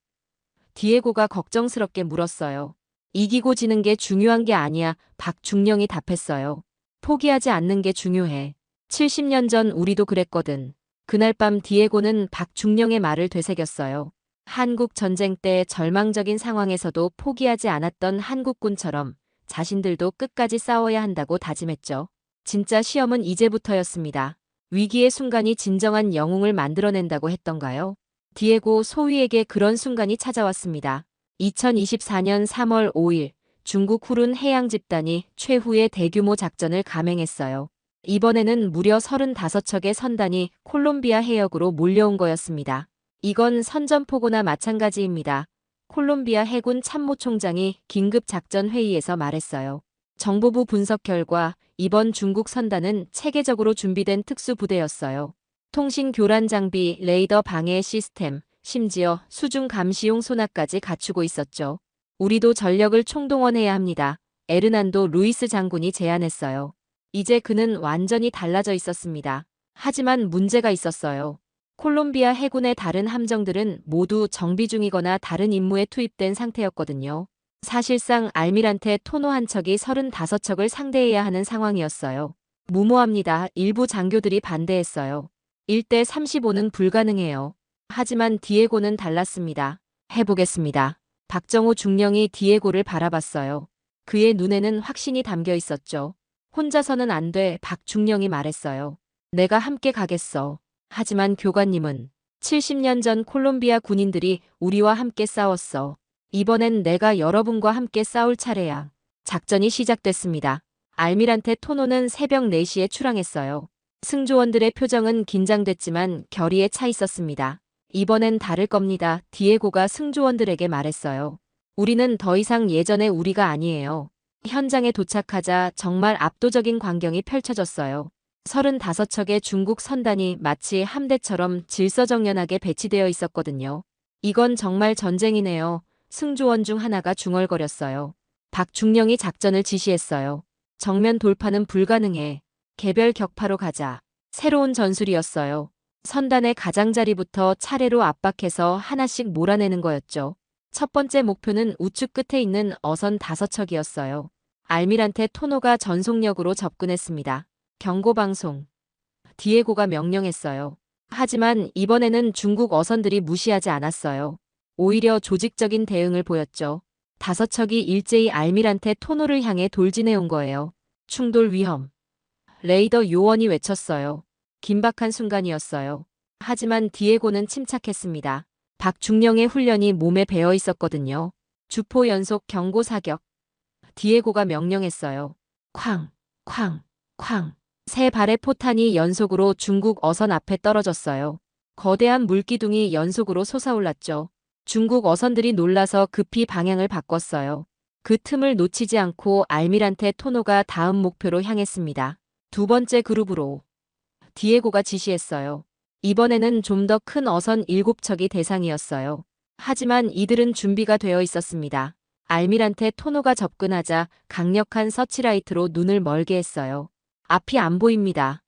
디에고가 걱정스럽게 물었어요. 이기고 지는 게 중요한 게 아니야. 박중령이 답했어요. 포기하지 않는 게 중요해. 70년 전 우리도 그랬거든. 그날 밤 디에고는 박중령의 말을 되새겼어요. 한국 전쟁 때 절망적인 상황에서도 포기하지 않았던 한국군처럼 자신들도 끝까지 싸워야 한다고 다짐했죠. 진짜 시험은 이제부터였습니다. 위기의 순간이 진정한 영웅을 만들어낸다고 했던가요? 디에고 소위에게 그런 순간이 찾아왔습니다. 2024년 3월 5일 중국 후룬 해양 집단이 최후의 대규모 작전을 감행했어요. 이번에는 무려 35척의 선단이 콜롬비아 해역으로 몰려온 거였습니다. 이건 선전포고나 마찬가지입니다. 콜롬비아 해군 참모총장이 긴급 작전 회의에서 말했어요. 정보부 분석 결과 이번 중국 선단은 체계적으로 준비된 특수부대였어요. 통신 교란 장비, 레이더 방해 시스템, 심지어 수중 감시용 소나까지 갖추고 있었죠. 우리도 전력을 총동원해야 합니다. 에르난도 루이스 장군이 제안했어요. 이제 그는 완전히 달라져 있었습니다. 하지만 문제가 있었어요. 콜롬비아 해군의 다른 함정들은 모두 정비 중이거나 다른 임무에 투입된 상태였거든요. 사실상 알밀한테 토노 한 척이 35척을 상대해야 하는 상황이었어요. 무모합니다. 일부 장교들이 반대했어요. 1대 35는 불가능해요. 하지만 디에고는 달랐습니다. 해보겠습니다. 박정호 중령이 디에고를 바라봤어요. 그의 눈에는 확신이 담겨 있었죠. 혼자서는 안 돼. 박중령이 말했어요. 내가 함께 가겠어. 하지만 교관님은 70년 전 콜롬비아 군인들이 우리와 함께 싸웠어. 이번엔 내가 여러분과 함께 싸울 차례야. 작전이 시작됐습니다. 알밀한테 토노는 새벽 4시에 출항했어요. 승조원들의 표정은 긴장됐지만 결의에 차 있었습니다. 이번엔 다를 겁니다. 디에고가 승조원들에게 말했어요. 우리는 더 이상 예전의 우리가 아니에요. 현장에 도착하자 정말 압도적인 광경이 펼쳐졌어요. 35척의 중국 선단이 마치 함대처럼 질서정연하게 배치되어 있었거든요. 이건 정말 전쟁이네요. 승조원 중 하나가 중얼거렸어요. 박중령이 작전을 지시했어요. 정면 돌파는 불가능해. 개별 격파로 가자. 새로운 전술이었어요. 선단의 가장자리부터 차례로 압박해서 하나씩 몰아내는 거였죠. 첫 번째 목표는 우측 끝에 있는 어선 5척이었어요. 알미란테 토노가 전속력으로 접근했습니다. 경고방송. 디에고가 명령했어요. 하지만 이번에는 중국 어선들이 무시하지 않았어요. 오히려 조직적인 대응을 보였죠. 5척이 일제히 알미란테 토노를 향해 돌진해온 거예요. 충돌 위험. 레이더 요원이 외쳤어요. 긴박한 순간이었어요. 하지만 디에고는 침착했습니다. 박중령의 훈련이 몸에 배어 있었거든요. 주포 연속 경고 사격. 디에고가 명령했어요. 쾅, 쾅, 쾅. 3발의 포탄이 연속으로 중국 어선 앞에 떨어졌어요. 거대한 물기둥이 연속으로 솟아올랐죠. 중국 어선들이 놀라서 급히 방향을 바꿨어요. 그 틈을 놓치지 않고 알미란테 토노가 다음 목표로 향했습니다. 두 번째 그룹으로. 디에고가 지시했어요. 이번에는 좀 더 큰 어선 7척이 대상이었어요. 하지만 이들은 준비가 되어 있었습니다. 알미란테 토노가 접근하자 강력한 서치라이트로 눈을 멀게 했어요. 앞이 안 보입니다.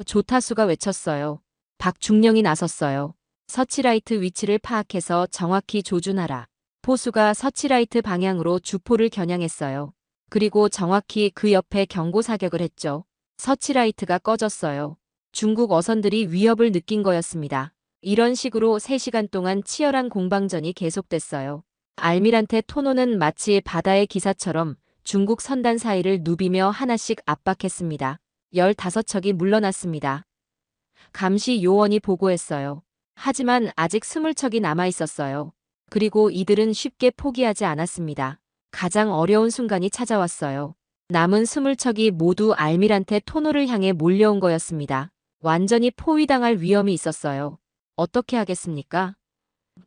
조타수가 외쳤어요. 박중령이 나섰어요. 서치라이트 위치를 파악해서 정확히 조준하라. 포수가 서치라이트 방향으로 주포를 겨냥했어요. 그리고 정확히 그 옆에 경고 사격을 했죠. 서치라이트가 꺼졌어요. 중국 어선들이 위협을 느낀 거였습니다. 이런 식으로 3시간 동안 치열한 공방전이 계속됐어요. 알미란테 토노는 마치 바다의 기사처럼 중국 선단 사이를 누비며 하나씩 압박했습니다. 15척이 물러났습니다. 감시 요원이 보고했어요. 하지만 아직 20척이 남아있었어요. 그리고 이들은 쉽게 포기하지 않았습니다. 가장 어려운 순간이 찾아왔어요. 남은 20척이 모두 알미란테 토노를 향해 몰려온 거였습니다. 완전히 포위당할 위험이 있었어요. 어떻게 하겠습니까?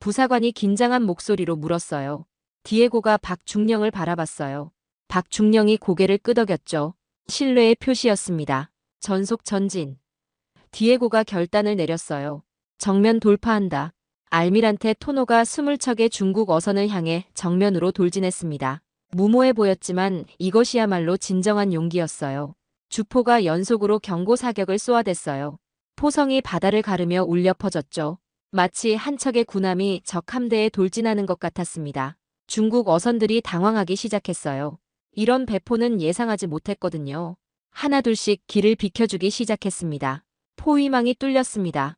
부사관이 긴장한 목소리로 물었어요. 디에고가 박중령을 바라봤어요. 박중령이 고개를 끄덕였죠. 신뢰의 표시였습니다. 전속 전진. 디에고가 결단을 내렸어요. 정면 돌파한다. 알미란테 토노가 20척의 중국 어선을 향해 정면으로 돌진했습니다. 무모해 보였지만 이것이야말로 진정한 용기였어요. 주포가 연속으로 경고 사격을 쏘아댔어요. 포성이 바다를 가르며 울려 퍼졌죠. 마치 한 척의 군함이 적 함대에 돌진하는 것 같았습니다. 중국 어선들이 당황하기 시작했어요. 이런 배포는 예상하지 못했거든요. 하나둘씩 길을 비켜주기 시작했습니다. 포위망이 뚫렸습니다.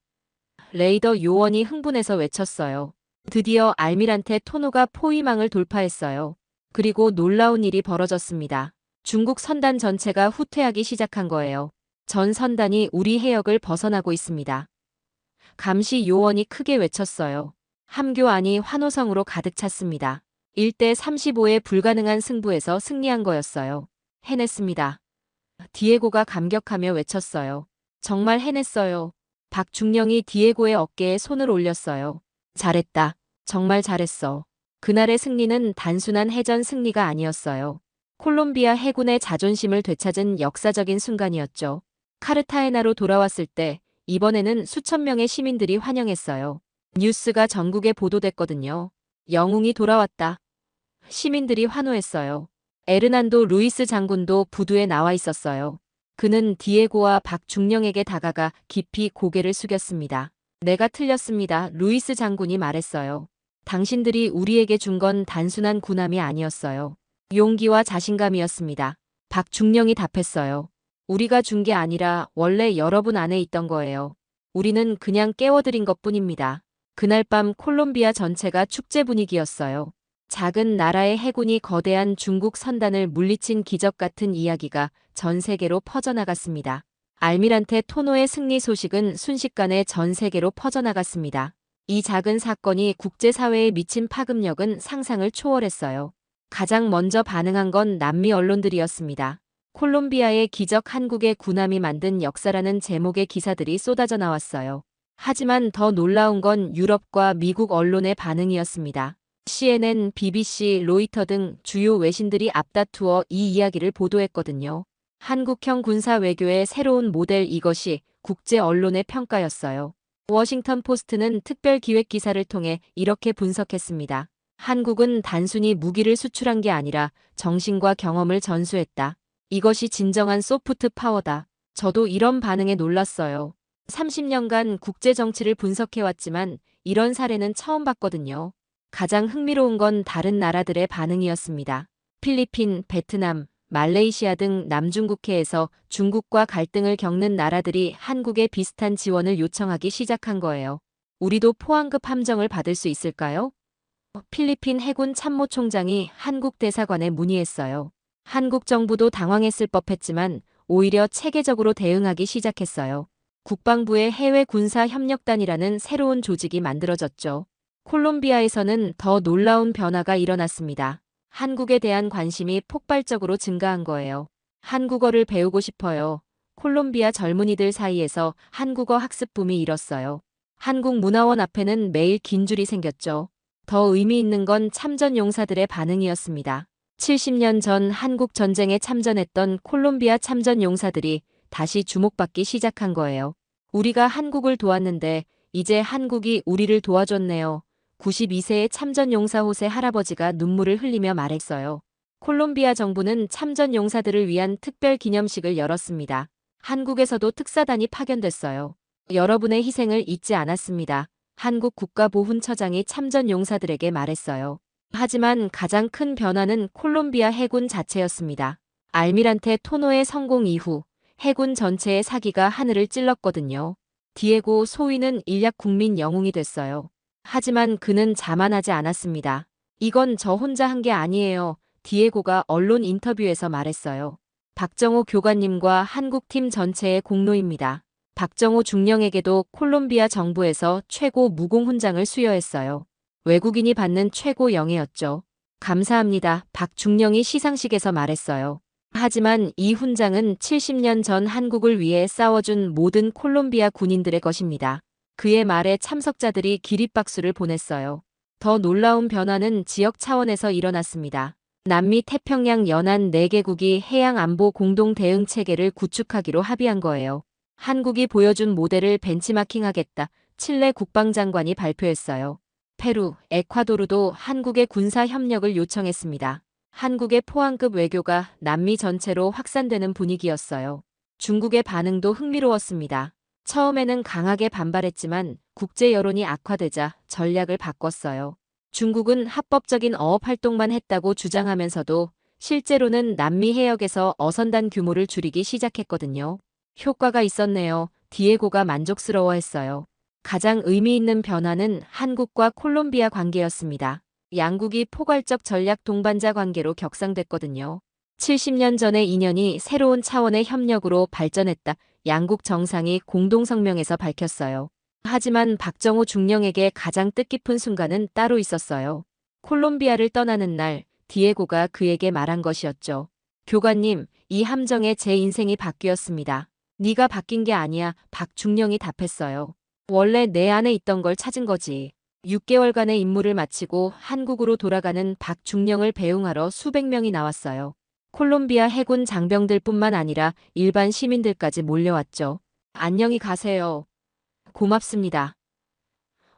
레이더 요원이 흥분해서 외쳤어요. 드디어 알미란테 토노가 포위망을 돌파했어요. 그리고 놀라운 일이 벌어졌습니다. 중국 선단 전체가 후퇴하기 시작한 거예요. 전 선단이 우리 해역을 벗어나고 있습니다. 감시 요원이 크게 외쳤어요. 함교 안이 환호성으로 가득 찼습니다. 1대 35의 불가능한 승부에서 승리한 거였어요. 해냈습니다. 디에고가 감격하며 외쳤어요. 정말 해냈어요. 박중령이 디에고의 어깨에 손을 올렸어요. 잘했다. 정말 잘했어. 그날의 승리는 단순한 해전 승리가 아니었어요. 콜롬비아 해군의 자존심을 되찾은 역사적인 순간이었죠. 카르타헤나로 돌아왔을 때 이번에는 수천 명의 시민들이 환영했어요. 뉴스가 전국에 보도됐거든요. 영웅이 돌아왔다. 시민들이 환호했어요. 에르난도 루이스 장군도 부두에 나와 있었어요. 그는 디에고와 박중령에게 다가가 깊이 고개를 숙였습니다. 내가 틀렸습니다. 루이스 장군이 말했어요. 당신들이 우리에게 준 건 단순한 군함이 아니었어요. 용기와 자신감이었습니다. 박중령이 답했어요. 우리가 준 게 아니라 원래 여러분 안에 있던 거예요. 우리는 그냥 깨워드린 것뿐입니다. 그날 밤 콜롬비아 전체가 축제 분위기였어요. 작은 나라의 해군이 거대한 중국 선단을 물리친 기적 같은 이야기가 전 세계로 퍼져나갔습니다. 알미란테 토노의 승리 소식은 순식간에 전 세계로 퍼져나갔습니다. 이 작은 사건이 국제사회에 미친 파급력은 상상을 초월했어요. 가장 먼저 반응한 건 남미 언론들이었습니다. 콜롬비아의 기적 한국의 군함이 만든 역사라는 제목의 기사들이 쏟아져 나왔어요. 하지만 더 놀라운 건 유럽과 미국 언론의 반응이었습니다. CNN, BBC, 로이터 등 주요 외신들이 앞다투어 이 이야기를 보도했거든요. 한국형 군사 외교의 새로운 모델 이것이 국제 언론의 평가였어요. 워싱턴 포스트는 특별 기획 기사를 통해 이렇게 분석했습니다. 한국은 단순히 무기를 수출한 게 아니라 정신과 경험을 전수했다. 이것이 진정한 소프트 파워다. 저도 이런 반응에 놀랐어요. 30년간 국제 정치를 분석해왔지만 이런 사례는 처음 봤거든요. 가장 흥미로운 건 다른 나라들의 반응이었습니다. 필리핀, 베트남, 말레이시아 등 남중국해에서 중국과 갈등을 겪는 나라들이 한국에 비슷한 지원을 요청하기 시작한 거예요. 우리도 포항급 함정을 받을 수 있을까요? 필리핀 해군 참모총장이 한국 대사관에 문의했어요. 한국 정부도 당황했을 법했지만 오히려 체계적으로 대응하기 시작했어요. 국방부의 해외 군사 협력단이라는 새로운 조직이 만들어졌죠. 콜롬비아에서는 더 놀라운 변화가 일어났습니다. 한국에 대한 관심이 폭발적으로 증가한 거예요. 한국어를 배우고 싶어요. 콜롬비아 젊은이들 사이에서 한국어 학습 붐이 일었어요. 한국문화원 앞에는 매일 긴 줄이 생겼죠. 더 의미 있는 건 참전 용사들의 반응이었습니다. 70년 전 한국 전쟁에 참전했던 콜롬비아 참전 용사들이 다시 주목받기 시작한 거예요. 우리가 한국을 도왔는데 이제 한국이 우리를 도와줬네요. 92세의 참전 용사 호세 할아버지가 눈물을 흘리며 말했어요. 콜롬비아 정부는 참전 용사들을 위한 특별 기념식을 열었습니다. 한국에서도 특사단이 파견됐어요. 여러분의 희생을 잊지 않았습니다. 한국 국가보훈처장이 참전 용사들에게 말했어요. 하지만 가장 큰 변화는 콜롬비아 해군 자체였습니다. 알미란테 토노의 성공 이후 해군 전체의 사기가 하늘을 찔렀거든요. 디에고 소위는 일약 국민 영웅이 됐어요. 하지만 그는 자만하지 않았습니다. 이건 저 혼자 한 게 아니에요. 디에고가 언론 인터뷰에서 말했어요. 박정호 교관님과 한국팀 전체의 공로입니다. 박정호 중령에게도 콜롬비아 정부에서 최고 무공훈장을 수여했어요. 외국인이 받는 최고 영예였죠. 감사합니다. 박 중령이 시상식에서 말했어요. 하지만 이 훈장은 70년 전 한국을 위해 싸워준 모든 콜롬비아 군인들의 것입니다. 그의 말에 참석자들이 기립박수를 보냈어요. 더 놀라운 변화는 지역 차원에서 일어났습니다. 남미 태평양 연안 4개국이 해양안보 공동 대응 체계를 구축하기로 합의한 거예요. 한국이 보여준 모델을 벤치마킹하겠다. 칠레 국방장관이 발표했어요. 페루, 에콰도르도 한국의 군사 협력을 요청했습니다. 한국의 포항급 외교가 남미 전체로 확산되는 분위기였어요. 중국의 반응도 흥미로웠습니다. 처음에는 강하게 반발했지만 국제 여론이 악화되자 전략을 바꿨어요. 중국은 합법적인 어업 활동만 했다고 주장하면서도 실제로는 남미 해역에서 어선단 규모를 줄이기 시작했거든요. 효과가 있었네요. 디에고가 만족스러워했어요. 가장 의미 있는 변화는 한국과 콜롬비아 관계였습니다. 양국이 포괄적 전략 동반자 관계로 격상됐거든요. 70년 전의 인연이 새로운 차원의 협력으로 발전했다. 양국 정상이 공동성명에서 밝혔어요. 하지만 박정호 중령에게 가장 뜻깊은 순간은 따로 있었어요. 콜롬비아를 떠나는 날, 디에고가 그에게 말한 것이었죠. 교관님, 이 함정에 제 인생이 바뀌었습니다. 네가 바뀐 게 아니야. 박 중령이 답했어요. 원래 내 안에 있던 걸 찾은 거지. 6개월간의 임무를 마치고 한국으로 돌아가는 박 중령을 배웅하러 수백 명이 나왔어요. 콜롬비아 해군 장병들뿐만 아니라 일반 시민들까지 몰려왔죠. 안녕히 가세요. 고맙습니다.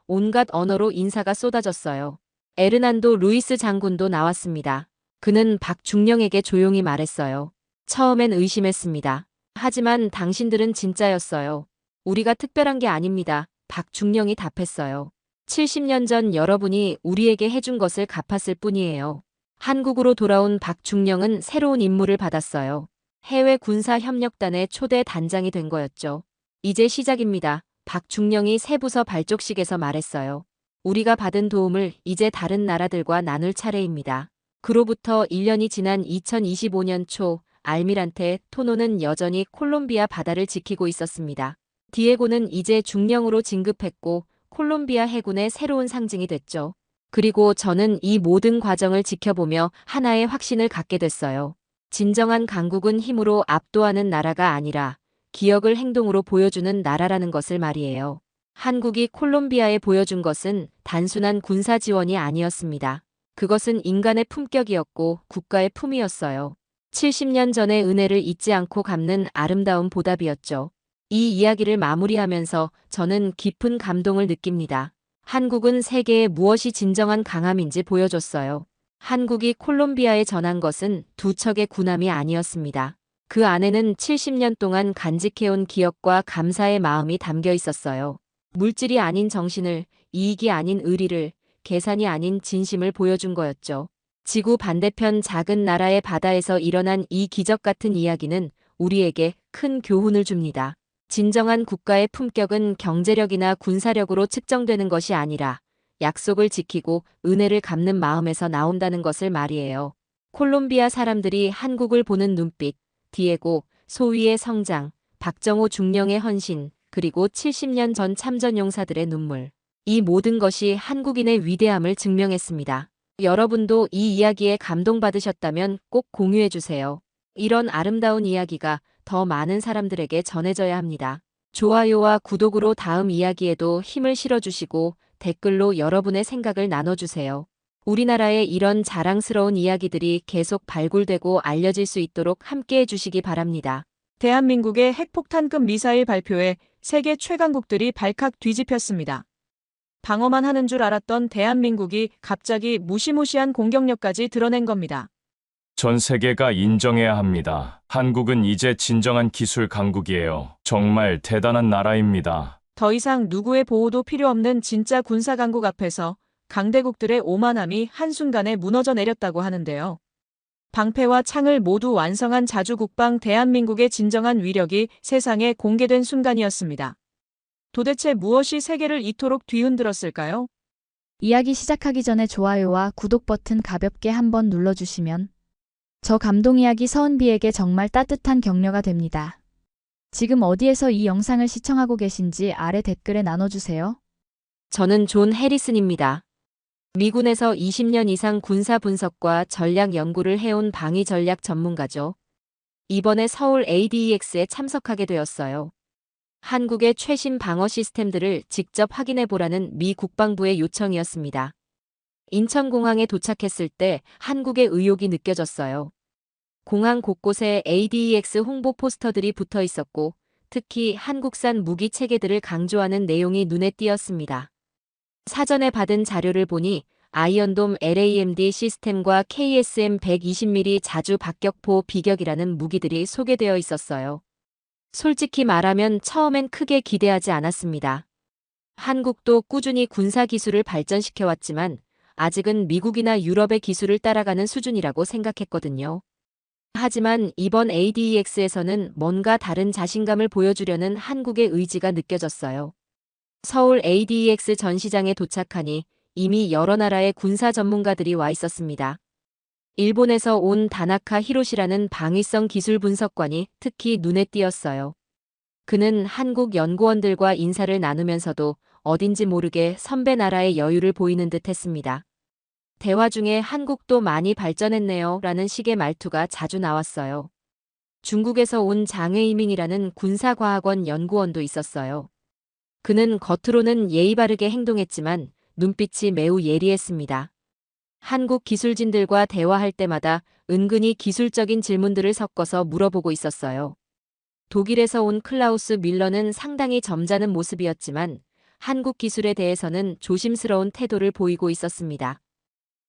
온갖 언어로 인사가 쏟아졌어요. 에르난도 루이스 장군도 나왔습니다. 그는 박 중령에게 조용히 말했어요. 처음엔 의심했습니다. 하지만 당신들은 진짜였어요. 우리가 특별한 게 아닙니다. 박 중령이 답했어요. 70년 전 여러분이 우리에게 해준 것을 갚았을 뿐이에요. 한국으로 돌아온 박 중령은 새로운 임무를 받았어요. 해외 군사협력단의 초대 단장이 된 거였죠. 이제 시작입니다. 박 중령이 세부서 발족식에서 말했어요. 우리가 받은 도움을 이제 다른 나라들과 나눌 차례입니다. 그로부터 1년이 지난 2025년 초 알미란테 토노는 여전히 콜롬비아 바다를 지키고 있었습니다. 디에고는 이제 중령으로 진급했고 콜롬비아 해군의 새로운 상징이 됐죠. 그리고 저는 이 모든 과정을 지켜보며 하나의 확신을 갖게 됐어요. 진정한 강국은 힘으로 압도하는 나라가 아니라 기억을 행동으로 보여주는 나라라는 것을 말이에요. 한국이 콜롬비아에 보여준 것은 단순한 군사 지원이 아니었습니다. 그것은 인간의 품격이었고 국가의 품이었어요. 70년 전의 은혜를 잊지 않고 갚는 아름다운 보답이었죠. 이 이야기를 마무리하면서 저는 깊은 감동을 느낍니다. 한국은 세계에 무엇이 진정한 강함인지 보여줬어요. 한국이 콜롬비아에 전한 것은 두 척의 군함이 아니었습니다. 그 안에는 70년 동안 간직해온 기억과 감사의 마음이 담겨 있었어요. 물질이 아닌 정신을, 이익이 아닌 의리를, 계산이 아닌 진심을 보여준 거였죠. 지구 반대편 작은 나라의 바다에서 일어난 이 기적 같은 이야기는 우리에게 큰 교훈을 줍니다. 진정한 국가의 품격은 경제력이나 군사력으로 측정되는 것이 아니라 약속을 지키고 은혜를 갚는 마음에서 나온다는 것을 말이에요. 콜롬비아 사람들이 한국을 보는 눈빛, 디에고, 소위의 성장, 박정호 중령의 헌신, 그리고 70년 전 참전용사들의 눈물. 이 모든 것이 한국인의 위대함을 증명했습니다. 여러분도 이 이야기에 감동받으셨다면 꼭 공유해주세요. 이런 아름다운 이야기가 더 많은 사람들에게 전해져야 합니다. 좋아요와 구독으로 다음 이야기에도 힘을 실어주시고 댓글로 여러분의 생각을 나눠주세요. 우리나라의 이런 자랑스러운 이야기들이 계속 발굴되고 알려질 수 있도록 함께해 주시기 바랍니다. 대한민국의 핵폭탄급 미사일 발표에 세계 최강국들이 발칵 뒤집혔습니다. 방어만 하는 줄 알았던 대한민국이 갑자기 무시무시한 공격력까지 드러낸 겁니다. 전 세계가 인정해야 합니다. 한국은 이제 진정한 기술 강국이에요. 정말 대단한 나라입니다. 더 이상 누구의 보호도 필요 없는 진짜 군사 강국 앞에서 강대국들의 오만함이 한순간에 무너져 내렸다고 하는데요. 방패와 창을 모두 완성한 자주국방 대한민국의 진정한 위력이 세상에 공개된 순간이었습니다. 도대체 무엇이 세계를 이토록 뒤흔들었을까요? 이야기 시작하기 전에 좋아요와 구독 버튼 가볍게 한번 눌러주시면 저 감동 이야기 서은비에게 정말 따뜻한 격려가 됩니다. 지금 어디에서 이 영상을 시청하고 계신지 아래 댓글에 나눠주세요. 저는 존 해리슨입니다. 미군에서 20년 이상 군사 분석과 전략 연구를 해온 방위 전략 전문가죠. 이번에 서울 ADEX에 참석하게 되었어요. 한국의 최신 방어 시스템들을 직접 확인해 보라는 미 국방부의 요청이었습니다. 인천공항에 도착했을 때 한국의 의욕이 느껴졌어요. 공항 곳곳에 ADEX 홍보 포스터들이 붙어 있었고, 특히 한국산 무기 체계들을 강조하는 내용이 눈에 띄었습니다. 사전에 받은 자료를 보니 아이언돔 LAMD 시스템과 KSM 120mm 자주 박격포 비격이라는 무기들이 소개되어 있었어요. 솔직히 말하면 처음엔 크게 기대하지 않았습니다. 한국도 꾸준히 군사 기술을 발전시켜왔지만 아직은 미국이나 유럽의 기술을 따라가는 수준이라고 생각했거든요. 하지만 이번 ADEX에서는 뭔가 다른 자신감을 보여주려는 한국의 의지가 느껴졌어요. 서울 ADEX 전시장에 도착하니 이미 여러 나라의 군사 전문가들이 와 있었습니다. 일본에서 온 다나카 히로시라는 방위성 기술 분석관이 특히 눈에 띄었어요. 그는 한국 연구원들과 인사를 나누면서도 어딘지 모르게 선배 나라의 여유를 보이는 듯 했습니다. 대화 중에 한국도 많이 발전했네요 라는 식의 말투가 자주 나왔어요. 중국에서 온 장외이밍이라는 군사과학원 연구원도 있었어요. 그는 겉으로는 예의 바르게 행동했지만 눈빛이 매우 예리했습니다. 한국 기술진들과 대화할 때마다 은근히 기술적인 질문들을 섞어서 물어보고 있었어요. 독일에서 온 클라우스 밀러는 상당히 점잖은 모습이었지만 한국 기술에 대해서는 조심스러운 태도를 보이고 있었습니다.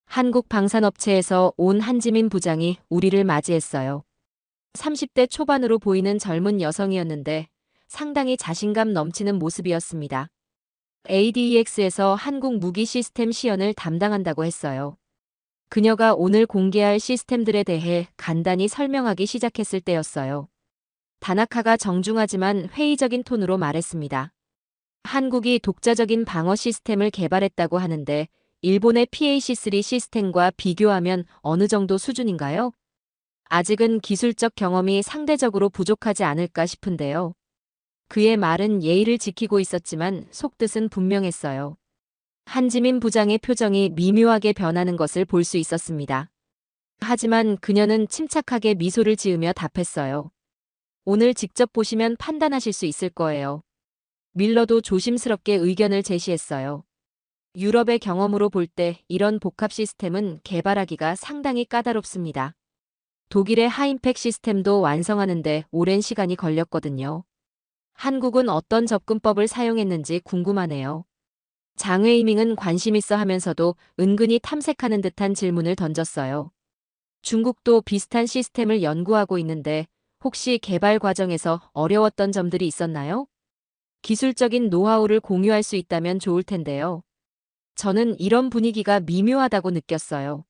한국 방산업체에서 온 한지민 부장이 우리를 맞이했어요. 30대 초반으로 보이는 젊은 여성이었는데 상당히 자신감 넘치는 모습이었습니다. ADEX에서 한국 무기 시스템 시연을 담당한다고 했어요. 그녀가 오늘 공개할 시스템들에 대해 간단히 설명하기 시작했을 때였어요. 다나카가 정중하지만 회의적인 톤으로 말했습니다. 한국이 독자적인 방어 시스템을 개발했다고 하는데 일본의 PAC-3 시스템과 비교하면 어느 정도 수준인가요? 아직은 기술적 경험이 상대적으로 부족하지 않을까 싶은데요. 그의 말은 예의를 지키고 있었지만 속뜻은 분명했어요. 한지민 부장의 표정이 미묘하게 변하는 것을 볼 수 있었습니다. 하지만 그녀는 침착하게 미소를 지으며 답했어요. 오늘 직접 보시면 판단하실 수 있을 거예요. 밀러도 조심스럽게 의견을 제시했어요. 유럽의 경험으로 볼 때 이런 복합 시스템은 개발하기가 상당히 까다롭습니다. 독일의 하임팩 시스템도 완성하는데 오랜 시간이 걸렸거든요. 한국은 어떤 접근법을 사용했는지 궁금하네요. 장 웨이밍은 관심 있어 하면서도 은근히 탐색하는 듯한 질문을 던졌어요. 중국도 비슷한 시스템을 연구하고 있는데 혹시 개발 과정에서 어려웠던 점들이 있었나요? 기술적인 노하우를 공유할 수 있다면 좋을 텐데요. 저는 이런 분위기가 미묘하다고 느꼈어요.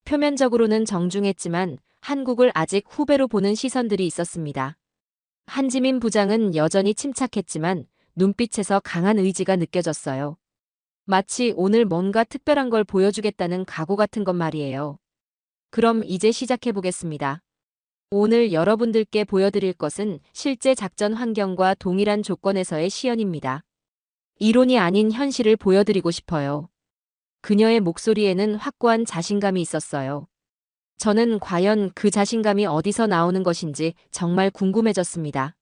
표면적으로는 정중했지만 한국을 아직 후배로 보는 시선들이 있었습니다. 한지민 부장은 여전히 침착했지만 눈빛에서 강한 의지가 느껴졌어요. 마치 오늘 뭔가 특별한 걸 보여주겠다는 각오 같은 것 말이에요. 그럼 이제 시작해 보겠습니다. 오늘 여러분들께 보여드릴 것은 실제 작전 환경과 동일한 조건에서의 시연입니다. 이론이 아닌 현실을 보여드리고 싶어요. 그녀의 목소리에는 확고한 자신감이 있었어요. 저는 과연 그 자신감이 어디서 나오는 것인지 정말 궁금해졌습니다.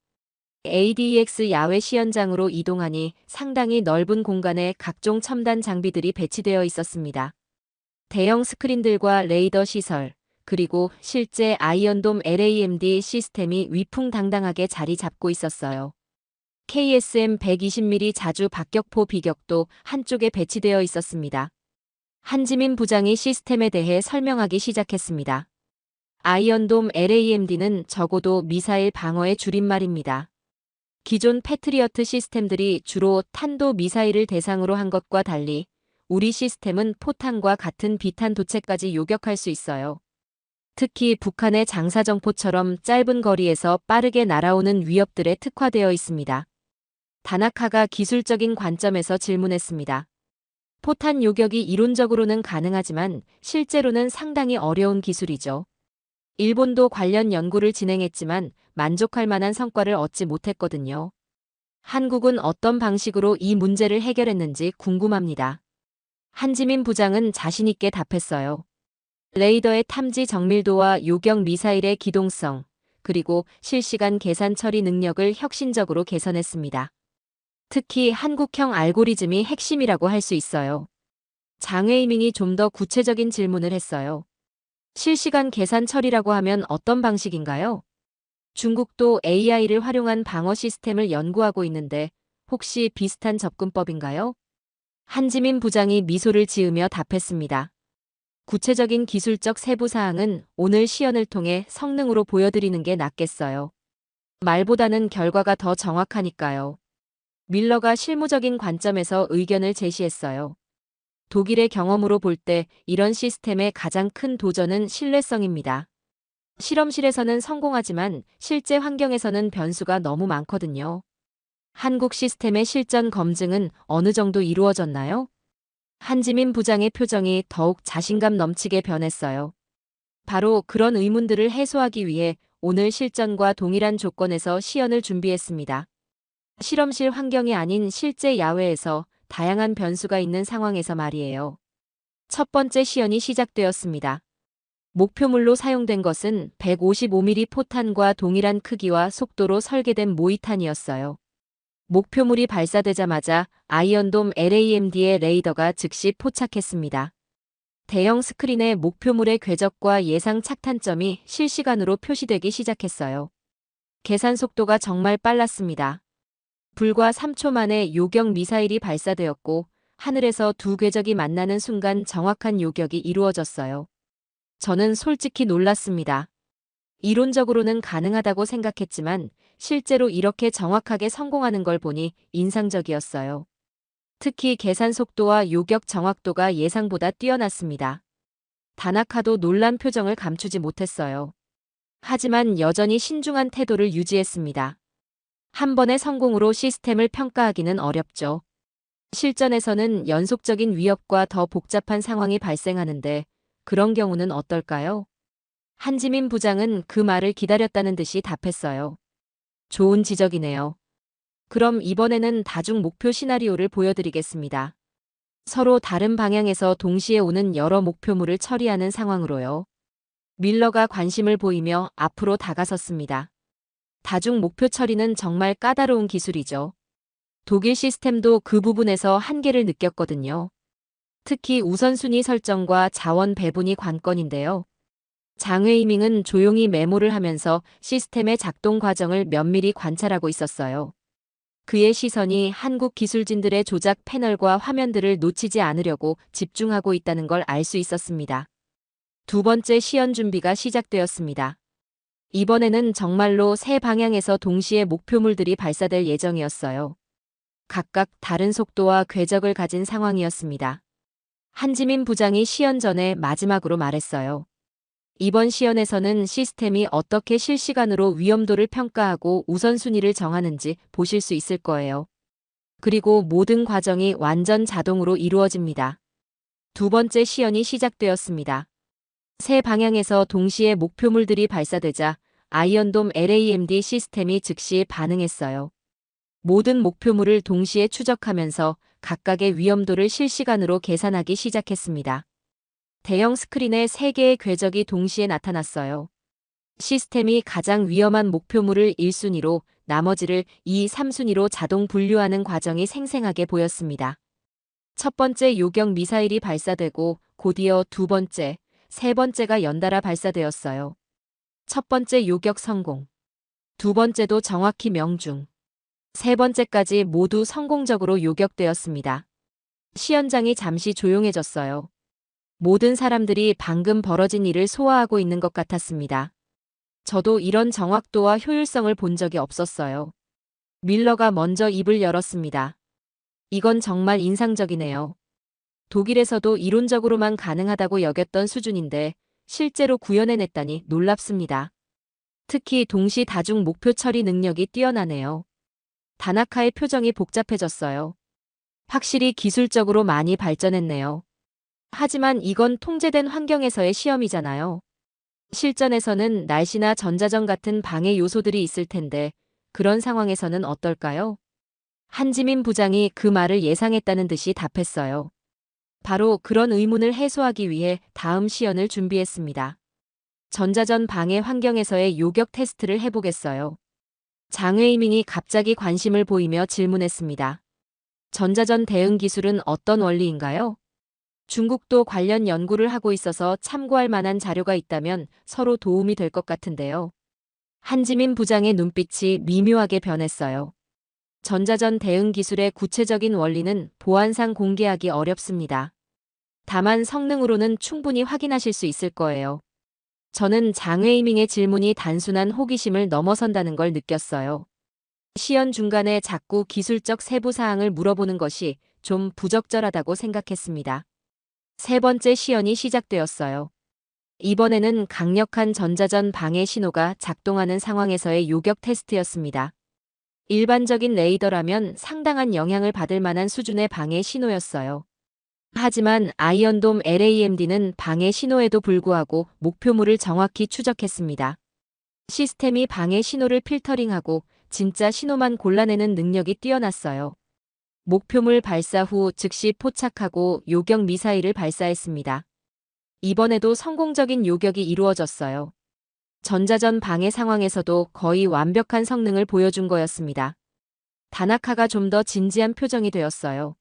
ADEX 야외 시연장으로 이동하니 상당히 넓은 공간에 각종 첨단 장비들이 배치되어 있었습니다. 대형 스크린들과 레이더 시설, 그리고 실제 아이언돔 LAMD 시스템이 위풍당당하게 자리 잡고 있었어요. KSM 120mm 자주 박격포 비격도 한쪽에 배치되어 있었습니다. 한지민 부장이 시스템에 대해 설명하기 시작했습니다. 아이언돔 LAMD는 적어도 미사일 방어의 줄임말입니다. 기존 패트리어트 시스템들이 주로 탄도 미사일을 대상으로 한 것과 달리 우리 시스템은 포탄과 같은 비탄 도체까지 요격할 수 있어요. 특히 북한의 장사정포처럼 짧은 거리에서 빠르게 날아오는 위협들에 특화되어 있습니다. 다나카가 기술적인 관점에서 질문했습니다. 포탄 요격이 이론적으로는 가능하지만 실제로는 상당히 어려운 기술이죠. 일본도 관련 연구를 진행했지만 만족할 만한 성과를 얻지 못했거든요. 한국은 어떤 방식으로 이 문제를 해결했는지 궁금합니다. 한지민 부장은 자신있게 답했어요. 레이더의 탐지 정밀도와 요격 미사일의 기동성, 그리고 실시간 계산 처리 능력을 혁신적으로 개선했습니다. 특히 한국형 알고리즘이 핵심이라고 할 수 있어요. 장웨이밍이 좀 더 구체적인 질문을 했어요. 실시간 계산 처리라고 하면 어떤 방식인가요? 중국도 AI를 활용한 방어 시스템을 연구하고 있는데 혹시 비슷한 접근법인가요? 한지민 부장이 미소를 지으며 답했습니다. 구체적인 기술적 세부 사항은 오늘 시연을 통해 성능으로 보여드리는 게 낫겠어요. 말보다는 결과가 더 정확하니까요. 밀러가 실무적인 관점에서 의견을 제시했어요. 독일의 경험으로 볼 때 이런 시스템의 가장 큰 도전은 신뢰성입니다. 실험실에서는 성공하지만 실제 환경에서는 변수가 너무 많거든요. 한국 시스템의 실전 검증은 어느 정도 이루어졌나요? 한지민 부장의 표정이 더욱 자신감 넘치게 변했어요. 바로 그런 의문들을 해소하기 위해 오늘 실전과 동일한 조건에서 시연을 준비했습니다. 실험실 환경이 아닌 실제 야외에서 다양한 변수가 있는 상황에서 말이에요. 첫 번째 시연이 시작되었습니다. 목표물로 사용된 것은 155mm 포탄과 동일한 크기와 속도로 설계된 모의탄이었어요. 목표물이 발사되자마자 아이언돔 LAMD의 레이더가 즉시 포착했습니다. 대형 스크린에 목표물의 궤적과 예상 착탄점이 실시간으로 표시되기 시작했어요. 계산 속도가 정말 빨랐습니다. 불과 3초 만에 요격 미사일이 발사되었고 하늘에서 두 궤적이 만나는 순간 정확한 요격이 이루어졌어요. 저는 솔직히 놀랐습니다. 이론적으로는 가능하다고 생각했지만 실제로 이렇게 정확하게 성공하는 걸 보니 인상적이었어요. 특히 계산 속도와 요격 정확도가 예상보다 뛰어났습니다. 다나카도 놀란 표정을 감추지 못했어요. 하지만 여전히 신중한 태도를 유지했습니다. 한 번의 성공으로 시스템을 평가하기는 어렵죠. 실전에서는 연속적인 위협과 더 복잡한 상황이 발생하는데 그런 경우는 어떨까요? 한지민 부장은 그 말을 기다렸다는 듯이 답했어요. 좋은 지적이네요. 그럼 이번에는 다중 목표 시나리오를 보여드리겠습니다. 서로 다른 방향에서 동시에 오는 여러 목표물을 처리하는 상황으로요. 밀러가 관심을 보이며 앞으로 다가섰습니다. 다중 목표 처리는 정말 까다로운 기술이죠. 독일 시스템도 그 부분에서 한계를 느꼈거든요. 특히 우선순위 설정과 자원 배분이 관건인데요. 장웨이밍은 조용히 메모를 하면서 시스템의 작동 과정을 면밀히 관찰하고 있었어요. 그의 시선이 한국 기술진들의 조작 패널과 화면들을 놓치지 않으려고 집중하고 있다는 걸 알 수 있었습니다. 두 번째 시연 준비가 시작되었습니다. 이번에는 정말로 세 방향에서 동시에 목표물들이 발사될 예정이었어요. 각각 다른 속도와 궤적을 가진 상황이었습니다. 한지민 부장이 시연 전에 마지막으로 말했어요. 이번 시연에서는 시스템이 어떻게 실시간으로 위험도를 평가하고 우선순위를 정하는지 보실 수 있을 거예요. 그리고 모든 과정이 완전 자동으로 이루어집니다. 두 번째 시연이 시작되었습니다. 세 방향에서 동시에 목표물들이 발사되자 아이언돔 LAMD 시스템이 즉시 반응했어요. 모든 목표물을 동시에 추적하면서 각각의 위험도를 실시간으로 계산하기 시작했습니다. 대형 스크린에 3개의 궤적이 동시에 나타났어요. 시스템이 가장 위험한 목표물을 1순위로, 나머지를 2, 3순위로 자동 분류하는 과정이 생생하게 보였습니다. 첫 번째 요격 미사일이 발사되고 곧이어 두 번째, 세 번째가 연달아 발사되었어요. 첫 번째 요격 성공. 두 번째도 정확히 명중. 세 번째까지 모두 성공적으로 요격되었습니다. 시연장이 잠시 조용해졌어요. 모든 사람들이 방금 벌어진 일을 소화하고 있는 것 같았습니다. 저도 이런 정확도와 효율성을 본 적이 없었어요. 밀러가 먼저 입을 열었습니다. 이건 정말 인상적이네요. 독일에서도 이론적으로만 가능하다고 여겼던 수준인데 실제로 구현해냈다니 놀랍습니다. 특히 동시 다중 목표 처리 능력이 뛰어나네요. 다나카의 표정이 복잡해졌어요. 확실히 기술적으로 많이 발전했네요. 하지만 이건 통제된 환경에서의 시험이잖아요. 실전에서는 날씨나 전자전 같은 방해 요소들이 있을 텐데 그런 상황에서는 어떨까요? 한지민 부장이 그 말을 예상했다는 듯이 답했어요. 바로 그런 의문을 해소하기 위해 다음 시연을 준비했습니다. 전자전 방해 환경에서의 요격 테스트를 해보겠어요. 장웨이밍이 갑자기 관심을 보이며 질문했습니다. 전자전 대응 기술은 어떤 원리인가요? 중국도 관련 연구를 하고 있어서 참고할 만한 자료가 있다면 서로 도움이 될 것 같은데요. 한지민 부장의 눈빛이 미묘하게 변했어요. 전자전 대응 기술의 구체적인 원리는 보안상 공개하기 어렵습니다. 다만 성능으로는 충분히 확인하실 수 있을 거예요. 저는 장웨이밍의 질문이 단순한 호기심을 넘어선다는 걸 느꼈어요. 시연 중간에 자꾸 기술적 세부 사항을 물어보는 것이 좀 부적절하다고 생각했습니다. 세 번째 시연이 시작되었어요. 이번에는 강력한 전자전 방해 신호가 작동하는 상황에서의 요격 테스트였습니다. 일반적인 레이더라면 상당한 영향을 받을 만한 수준의 방해 신호였어요. 하지만 아이언돔 LAMD는 방해 신호에도 불구하고 목표물을 정확히 추적했습니다. 시스템이 방해 신호를 필터링하고 진짜 신호만 골라내는 능력이 뛰어났어요. 목표물 발사 후 즉시 포착하고 요격 미사일을 발사했습니다. 이번에도 성공적인 요격이 이루어졌어요. 전자전 방해 상황에서도 거의 완벽한 성능을 보여준 거였습니다. 다나카가 좀 더 진지한 표정이 되었어요.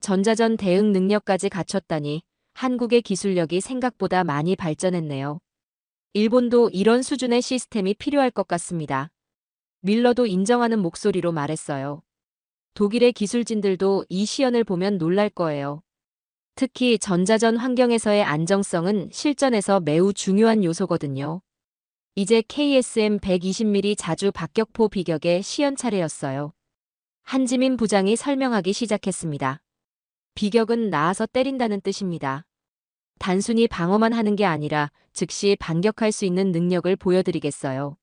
전자전 대응 능력까지 갖췄다니 한국의 기술력이 생각보다 많이 발전했네요. 일본도 이런 수준의 시스템이 필요할 것 같습니다. 밀러도 인정하는 목소리로 말했어요. 독일의 기술진들도 이 시연을 보면 놀랄 거예요. 특히 전자전 환경에서의 안정성은 실전에서 매우 중요한 요소거든요. 이제 KSM 120mm 자주 박격포 비격의 시연 차례였어요. 한지민 부장이 설명하기 시작했습니다. 비격은 나아서 때린다는 뜻입니다. 단순히 방어만 하는 게 아니라 즉시 반격할 수 있는 능력을 보여드리겠어요.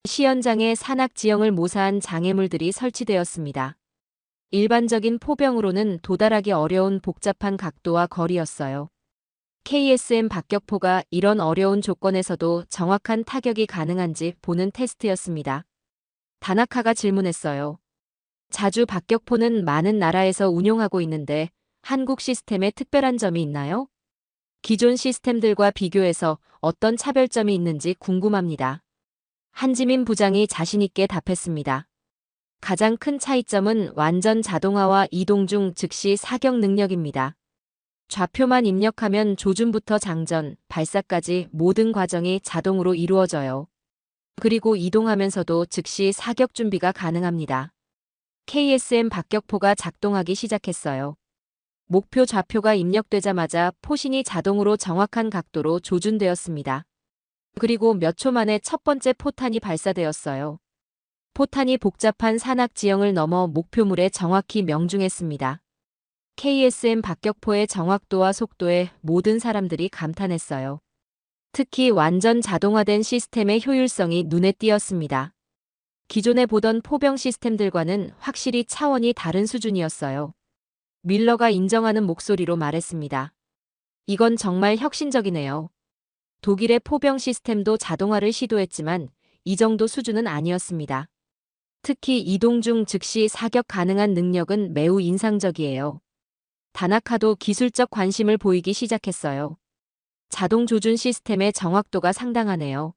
시연장에 산악 지형을 모사한 장애물들이 설치되었습니다. 일반적인 포병으로는 도달하기 어려운 복잡한 각도와 거리였어요. KSM 박격포가 이런 어려운 조건에서도 정확한 타격이 가능한지 보는 테스트였습니다. 다나카가 질문했어요. 자주 박격포는 많은 나라에서 운용하고 있는데 한국 시스템에 특별한 점이 있나요? 기존 시스템들과 비교해서 어떤 차별점이 있는지 궁금합니다. 한지민 부장이 자신있게 답했습니다. 가장 큰 차이점은 완전 자동화와 이동 중 즉시 사격 능력입니다. 좌표만 입력하면 조준부터 장전, 발사까지 모든 과정이 자동으로 이루어져요. 그리고 이동하면서도 즉시 사격 준비가 가능합니다. KSM 박격포가 작동하기 시작했어요. 목표 좌표가 입력되자마자 포신이 자동으로 정확한 각도로 조준되었습니다. 그리고 몇 초 만에 첫 번째 포탄이 발사되었어요. 포탄이 복잡한 산악 지형을 넘어 목표물에 정확히 명중했습니다. KSM 박격포의 정확도와 속도에 모든 사람들이 감탄했어요. 특히 완전 자동화된 시스템의 효율성이 눈에 띄었습니다. 기존에 보던 포병 시스템들과는 확실히 차원이 다른 수준이었어요. 밀러가 인정하는 목소리로 말했습니다. 이건 정말 혁신적이네요. 독일의 포병 시스템도 자동화를 시도했지만 이 정도 수준은 아니었습니다. 특히 이동 중 즉시 사격 가능한 능력은 매우 인상적이에요. 다나카도 기술적 관심을 보이기 시작했어요. 자동 조준 시스템의 정확도가 상당하네요.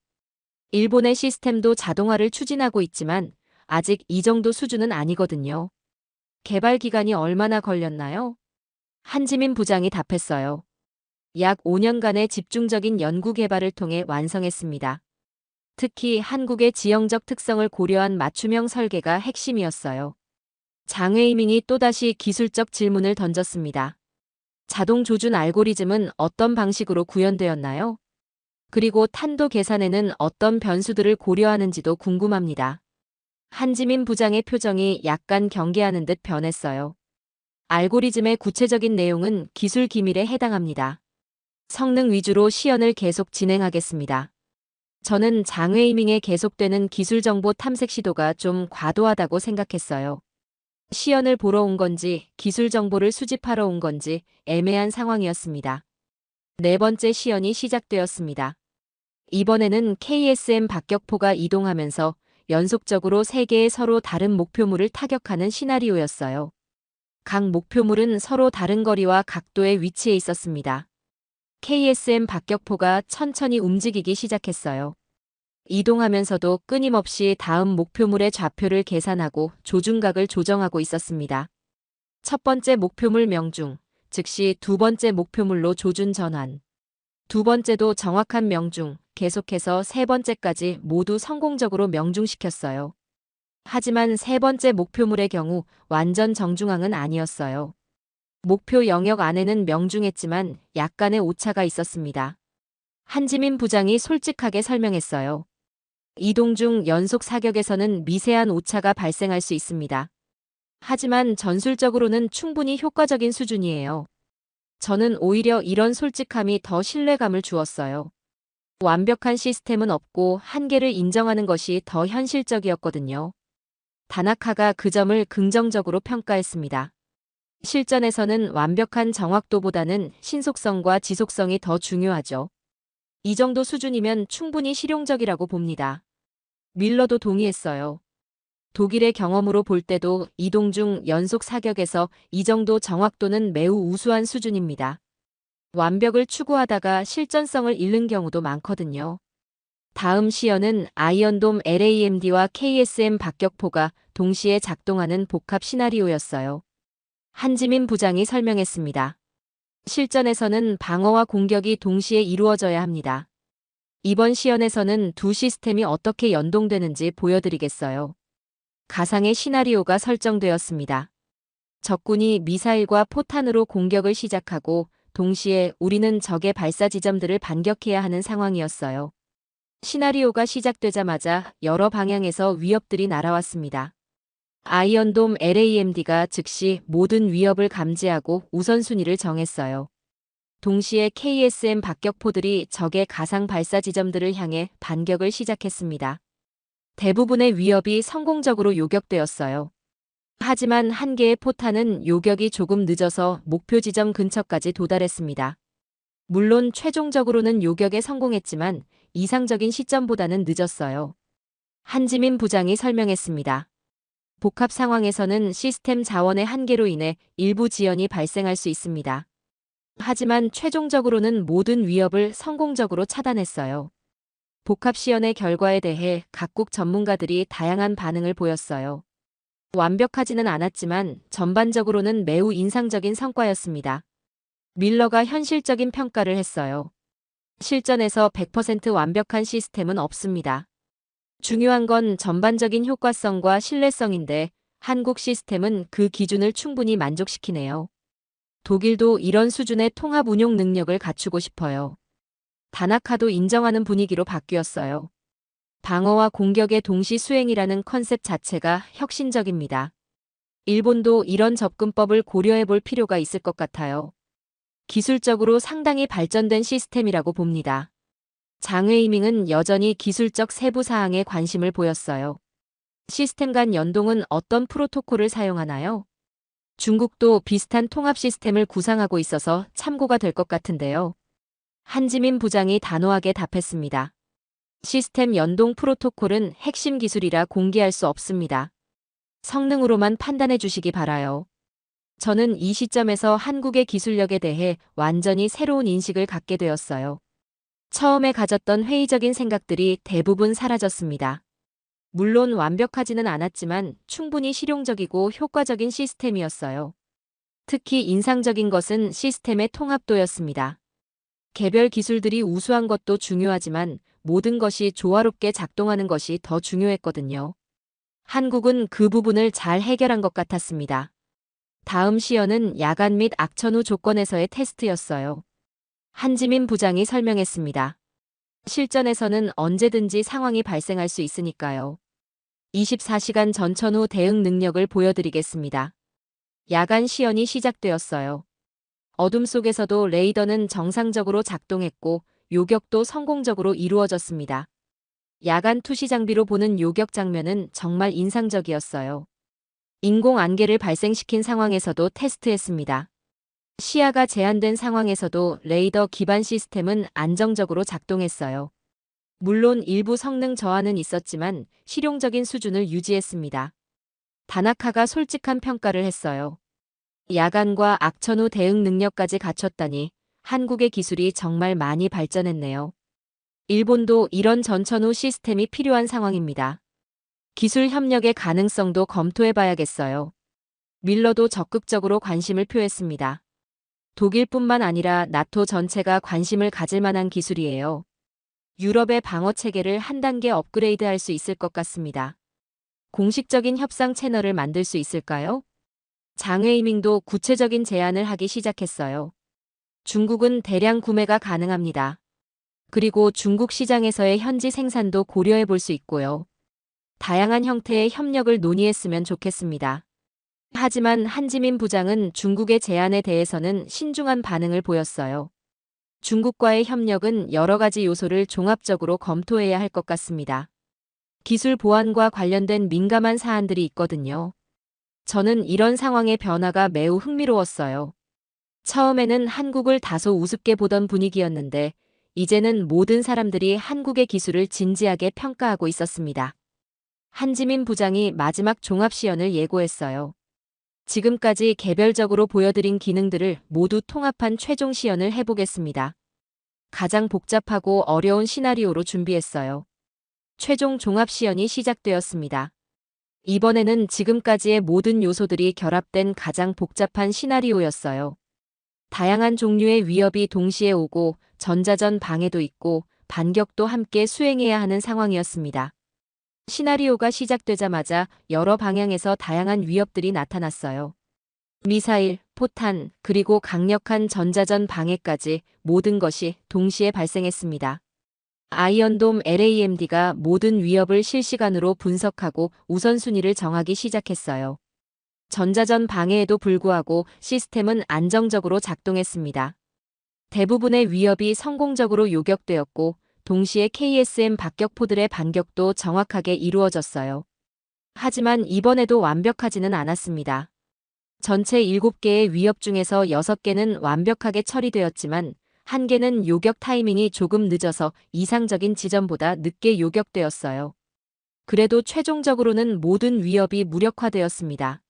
일본의 시스템도 자동화를 추진하고 있지만 아직 이 정도 수준은 아니거든요. 개발 기간이 얼마나 걸렸나요? 한지민 부장이 답했어요. 약 5년간의 집중적인 연구 개발을 통해 완성했습니다. 특히 한국의 지형적 특성을 고려한 맞춤형 설계가 핵심이었어요. 장웨이밍이 또다시 기술적 질문을 던졌습니다. 자동 조준 알고리즘은 어떤 방식으로 구현되었나요? 그리고 탄도 계산에는 어떤 변수들을 고려하는지도 궁금합니다. 한지민 부장의 표정이 약간 경계하는 듯 변했어요. 알고리즘의 구체적인 내용은 기술 기밀에 해당합니다. 성능 위주로 시연을 계속 진행하겠습니다. 저는 장웨이밍에 계속되는 기술 정보 탐색 시도가 좀 과도하다고 생각했어요. 시연을 보러 온 건지 기술 정보를 수집하러 온 건지 애매한 상황이었습니다. 네 번째 시연이 시작되었습니다. 이번에는 KSM 박격포가 이동하면서 연속적으로 3개의 서로 다른 목표물을 타격하는 시나리오였어요. 각 목표물은 서로 다른 거리와 각도에 위치해 있었습니다. KSM 박격포가 천천히 움직이기 시작했어요. 이동하면서도 끊임없이 다음 목표물의 좌표를 계산하고 조준각을 조정하고 있었습니다. 첫 번째 목표물 명중, 즉시 두 번째 목표물로 조준 전환. 두 번째도 정확한 명중, 계속해서 세 번째까지 모두 성공적으로 명중시켰어요. 하지만 세 번째 목표물의 경우 완전 정중앙은 아니었어요. 목표 영역 안에는 명중했지만 약간의 오차가 있었습니다. 한지민 부장이 솔직하게 설명했어요. 이동 중 연속 사격에서는 미세한 오차가 발생할 수 있습니다. 하지만 전술적으로는 충분히 효과적인 수준이에요. 저는 오히려 이런 솔직함이 더 신뢰감을 주었어요. 완벽한 시스템은 없고 한계를 인정하는 것이 더 현실적이었거든요. 다나카가 그 점을 긍정적으로 평가했습니다. 실전에서는 완벽한 정확도보다는 신속성과 지속성이 더 중요하죠. 이 정도 수준이면 충분히 실용적이라고 봅니다. 밀러도 동의했어요. 독일의 경험으로 볼 때도 이동 중 연속 사격에서 이 정도 정확도는 매우 우수한 수준입니다. 완벽을 추구하다가 실전성을 잃는 경우도 많거든요. 다음 시연은 아이언돔 LAMD와 KSM 박격포가 동시에 작동하는 복합 시나리오였어요. 한지민 부장이 설명했습니다. 실전에서는 방어와 공격이 동시에 이루어져야 합니다. 이번 시연에서는 두 시스템이 어떻게 연동되는지 보여드리겠어요. 가상의 시나리오가 설정되었습니다. 적군이 미사일과 포탄으로 공격을 시작하고 동시에 우리는 적의 발사 지점들을 반격해야 하는 상황이었어요. 시나리오가 시작되자마자 여러 방향에서 위협들이 날아왔습니다. 아이언돔 LAMD가 즉시 모든 위협을 감지하고 우선순위를 정했어요. 동시에 KSM 박격포들이 적의 가상 발사 지점들을 향해 반격을 시작했습니다. 대부분의 위협이 성공적으로 요격되었어요. 하지만 한 개의 포탄은 요격이 조금 늦어서 목표 지점 근처까지 도달했습니다. 물론 최종적으로는 요격에 성공했지만 이상적인 시점보다는 늦었어요. 한지민 부장이 설명했습니다. 복합 상황에서는 시스템 자원의 한계로 인해 일부 지연이 발생할 수 있습니다. 하지만 최종적으로는 모든 위협을 성공적으로 차단했어요. 복합 시연의 결과에 대해 각국 전문가들이 다양한 반응을 보였어요. 완벽하지는 않았지만 전반적으로는 매우 인상적인 성과였습니다. 밀러가 현실적인 평가를 했어요. 실전에서 100% 완벽한 시스템은 없습니다. 중요한 건 전반적인 효과성과 신뢰성인데 한국 시스템은 그 기준을 충분히 만족시키네요. 독일도 이런 수준의 통합 운용 능력을 갖추고 싶어요. 다나카도 인정하는 분위기로 바뀌었어요. 방어와 공격의 동시 수행이라는 컨셉 자체가 혁신적입니다. 일본도 이런 접근법을 고려해 볼 필요가 있을 것 같아요. 기술적으로 상당히 발전된 시스템이라고 봅니다. 장웨이밍은 여전히 기술적 세부 사항에 관심을 보였어요. 시스템 간 연동은 어떤 프로토콜을 사용하나요? 중국도 비슷한 통합 시스템을 구상하고 있어서 참고가 될 것 같은데요. 한지민 부장이 단호하게 답했습니다. 시스템 연동 프로토콜은 핵심 기술이라 공개할 수 없습니다. 성능으로만 판단해 주시기 바라요. 저는 이 시점에서 한국의 기술력에 대해 완전히 새로운 인식을 갖게 되었어요. 처음에 가졌던 회의적인 생각들이 대부분 사라졌습니다. 물론 완벽하지는 않았지만 충분히 실용적이고 효과적인 시스템이었어요. 특히 인상적인 것은 시스템의 통합도였습니다. 개별 기술들이 우수한 것도 중요하지만 모든 것이 조화롭게 작동하는 것이 더 중요했거든요. 한국은 그 부분을 잘 해결한 것 같았습니다. 다음 시연은 야간 및 악천 후 조건에서의 테스트였어요. 한지민 부장이 설명했습니다. 실전에서는 언제든지 상황이 발생할 수 있으니까요. 24시간 전천 후 대응 능력을 보여드리겠습니다. 야간 시연이 시작되었어요. 어둠 속에서도 레이더는 정상적으로 작동했고 요격도 성공적으로 이루어졌습니다. 야간 투시 장비로 보는 요격 장면은 정말 인상적이었어요. 인공 안개를 발생시킨 상황에서도 테스트했습니다. 시야가 제한된 상황에서도 레이더 기반 시스템은 안정적으로 작동했어요. 물론 일부 성능 저하는 있었지만 실용적인 수준을 유지했습니다. 다나카가 솔직한 평가를 했어요. 야간과 악천 후 대응 능력까지 갖췄다니 한국의 기술이 정말 많이 발전했네요. 일본도 이런 전천 후 시스템이 필요한 상황입니다. 기술 협력의 가능성도 검토해봐야겠어요. 밀러도 적극적으로 관심을 표했습니다. 독일뿐만 아니라 나토 전체가 관심을 가질 만한 기술이에요. 유럽의 방어 체계를 한 단계 업그레이드할 수 있을 것 같습니다. 공식적인 협상 채널을 만들 수 있을까요? 장웨이밍도 구체적인 제안을 하기 시작했어요. 중국은 대량 구매가 가능합니다. 그리고 중국 시장에서의 현지 생산도 고려해 볼 수 있고요. 다양한 형태의 협력을 논의했으면 좋겠습니다. 하지만 한지민 부장은 중국의 제안에 대해서는 신중한 반응을 보였어요. 중국과의 협력은 여러 가지 요소를 종합적으로 검토해야 할 것 같습니다. 기술 보안과 관련된 민감한 사안들이 있거든요. 저는 이런 상황의 변화가 매우 흥미로웠어요. 처음에는 한국을 다소 우습게 보던 분위기였는데 이제는 모든 사람들이 한국의 기술을 진지하게 평가하고 있었습니다. 한지민 부장이 마지막 종합시연을 예고했어요. 지금까지 개별적으로 보여드린 기능들을 모두 통합한 최종 시연을 해보겠습니다. 가장 복잡하고 어려운 시나리오로 준비했어요. 최종 종합시연이 시작되었습니다. 이번에는 지금까지의 모든 요소들이 결합된 가장 복잡한 시나리오였어요. 다양한 종류의 위협이 동시에 오고 전자전 방해도 있고 반격도 함께 수행해야 하는 상황이었습니다. 시나리오가 시작되자마자 여러 방향에서 다양한 위협들이 나타났어요. 미사일, 포탄, 그리고 강력한 전자전 방해까지 모든 것이 동시에 발생했습니다. 아이언돔 LAMD가 모든 위협을 실시간으로 분석하고 우선순위를 정하기 시작했어요. 전자전 방해에도 불구하고 시스템은 안정적으로 작동했습니다. 대부분의 위협이 성공적으로 요격되었고 동시에 KSM 박격포들의 반격도 정확하게 이루어졌어요. 하지만 이번에도 완벽하지는 않았습니다. 전체 7개의 위협 중에서 6개는 완벽하게 처리되었지만 1개는 요격 타이밍이 조금 늦어서 이상적인 지점보다 늦게 요격되었어요. 그래도 최종적으로는 모든 위협이 무력화되었습니다.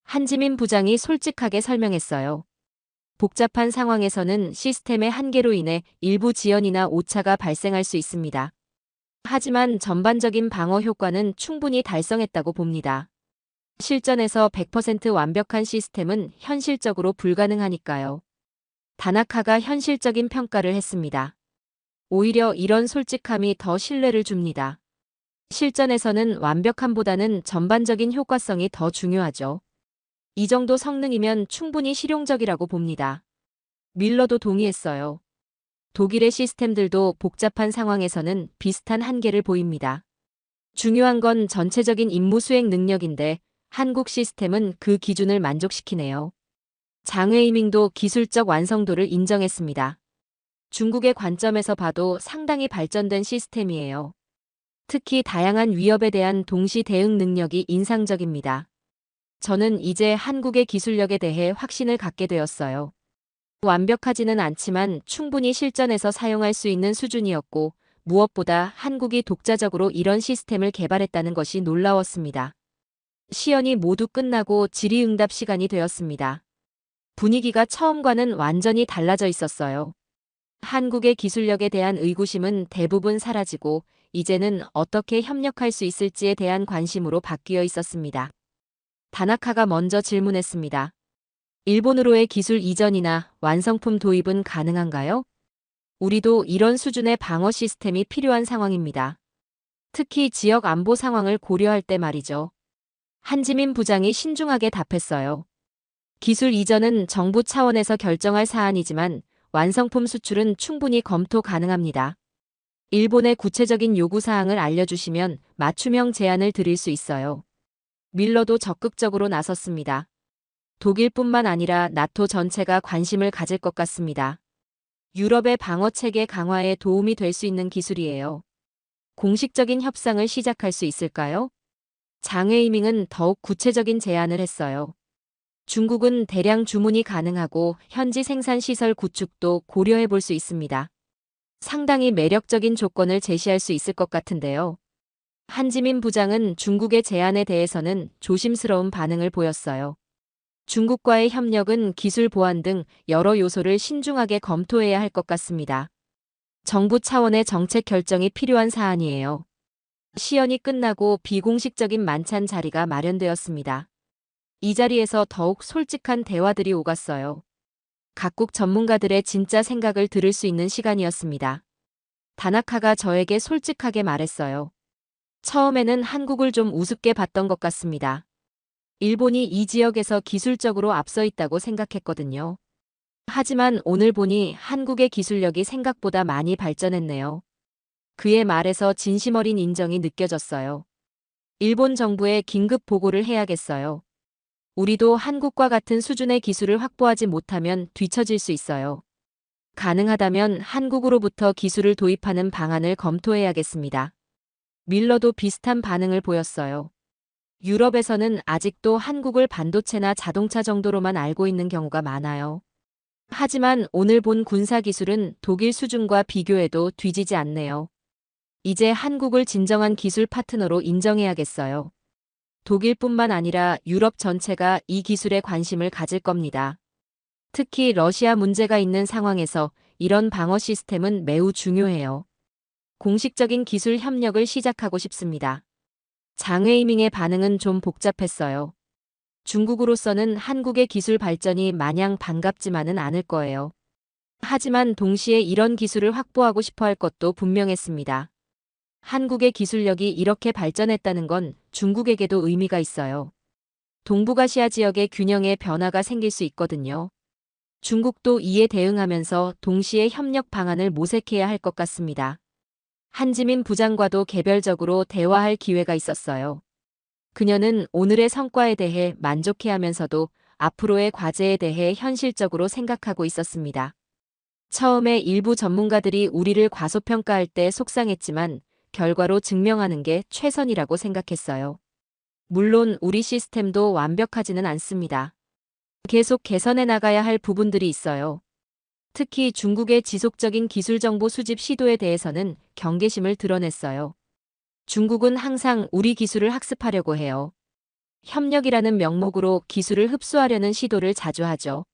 한지민 부장이 솔직하게 설명했어요. 복잡한 상황에서는 시스템의 한계로 인해 일부 지연이나 오차가 발생할 수 있습니다. 하지만 전반적인 방어 효과는 충분히 달성했다고 봅니다. 실전에서 100% 완벽한 시스템은 현실적으로 불가능하니까요. 다나카가 현실적인 평가를 했습니다. 오히려 이런 솔직함이 더 신뢰를 줍니다. 실전에서는 완벽함보다는 전반적인 효과성이 더 중요하죠. 이 정도 성능이면 충분히 실용적이라고 봅니다. 밀러도 동의했어요. 독일의 시스템들도 복잡한 상황에서는 비슷한 한계를 보입니다. 중요한 건 전체적인 임무 수행 능력인데 한국 시스템은 그 기준을 만족시키네요. 장웨이밍도 기술적 완성도를 인정했습니다. 중국의 관점에서 봐도 상당히 발전된 시스템이에요. 특히 다양한 위협에 대한 동시 대응 능력이 인상적입니다. 저는 이제 한국의 기술력에 대해 확신을 갖게 되었어요. 완벽하지는 않지만 충분히 실전에서 사용할 수 있는 수준이었고, 무엇보다 한국이 독자적으로 이런 시스템을 개발했다는 것이 놀라웠습니다. 시연이 모두 끝나고 질의응답 시간이 되었습니다. 분위기가 처음과는 완전히 달라져 있었어요. 한국의 기술력에 대한 의구심은 대부분 사라지고 이제는 어떻게 협력할 수 있을지에 대한 관심으로 바뀌어 있었습니다. 다나카가 먼저 질문했습니다. 일본으로의 기술 이전이나 완성품 도입은 가능한가요? 우리도 이런 수준의 방어 시스템이 필요한 상황입니다. 특히 지역 안보 상황을 고려할 때 말이죠. 한지민 부장이 신중하게 답했어요. 기술 이전은 정부 차원에서 결정할 사안이지만 완성품 수출은 충분히 검토 가능합니다. 일본의 구체적인 요구사항을 알려주시면 맞춤형 제안을 드릴 수 있어요. 밀러도 적극적으로 나섰습니다. 독일뿐만 아니라 나토 전체가 관심을 가질 것 같습니다. 유럽의 방어체계 강화에 도움이 될 수 있는 기술이에요. 공식적인 협상을 시작할 수 있을까요? 장웨이밍은 더욱 구체적인 제안을 했어요. 중국은 대량 주문이 가능하고 현지 생산 시설 구축도 고려해 볼 수 있습니다. 상당히 매력적인 조건을 제시할 수 있을 것 같은데요. 한지민 부장은 중국의 제안에 대해서는 조심스러운 반응을 보였어요. 중국과의 협력은 기술 보완 등 여러 요소를 신중하게 검토해야 할 것 같습니다. 정부 차원의 정책 결정이 필요한 사안이에요. 시연이 끝나고 비공식적인 만찬 자리가 마련되었습니다. 이 자리에서 더욱 솔직한 대화들이 오갔어요. 각국 전문가들의 진짜 생각을 들을 수 있는 시간이었습니다. 다나카가 저에게 솔직하게 말했어요. 처음에는 한국을 좀 우습게 봤던 것 같습니다. 일본이 이 지역에서 기술적으로 앞서 있다고 생각했거든요. 하지만 오늘 보니 한국의 기술력이 생각보다 많이 발전했네요. 그의 말에서 진심 어린 인정이 느껴졌어요. 일본 정부에 긴급 보고를 해야겠어요. 우리도 한국과 같은 수준의 기술을 확보하지 못하면 뒤처질 수 있어요. 가능하다면 한국으로부터 기술을 도입하는 방안을 검토해야겠습니다. 밀러도 비슷한 반응을 보였어요. 유럽에서는 아직도 한국을 반도체나 자동차 정도로만 알고 있는 경우가 많아요. 하지만 오늘 본 군사기술은 독일 수준과 비교해도 뒤지지 않네요. 이제 한국을 진정한 기술 파트너로 인정해야겠어요. 독일뿐만 아니라 유럽 전체가 이 기술에 관심을 가질 겁니다. 특히 러시아 문제가 있는 상황에서 이런 방어 시스템은 매우 중요해요. 공식적인 기술 협력을 시작하고 싶습니다. 장웨이밍의 반응은 좀 복잡했어요. 중국으로서는 한국의 기술 발전이 마냥 반갑지만은 않을 거예요. 하지만 동시에 이런 기술을 확보하고 싶어 할 것도 분명했습니다. 한국의 기술력이 이렇게 발전했다는 건 중국에게도 의미가 있어요. 동북아시아 지역의 균형에 변화가 생길 수 있거든요. 중국도 이에 대응하면서 동시에 협력 방안을 모색해야 할 것 같습니다. 한지민 부장과도 개별적으로 대화할 기회가 있었어요. 그녀는 오늘의 성과에 대해 만족해하면서도 앞으로의 과제에 대해 현실적으로 생각하고 있었습니다. 처음에 일부 전문가들이 우리를 과소평가할 때 속상했지만 결과로 증명하는 게 최선이라고 생각했어요. 물론 우리 시스템도 완벽하지는 않습니다. 계속 개선해 나가야 할 부분들이 있어요. 특히 중국의 지속적인 기술 정보 수집 시도에 대해서는 경계심을 드러냈어요. 중국은 항상 우리 기술을 학습하려고 해요. 협력이라는 명목으로 기술을 흡수하려는 시도를 자주 하죠.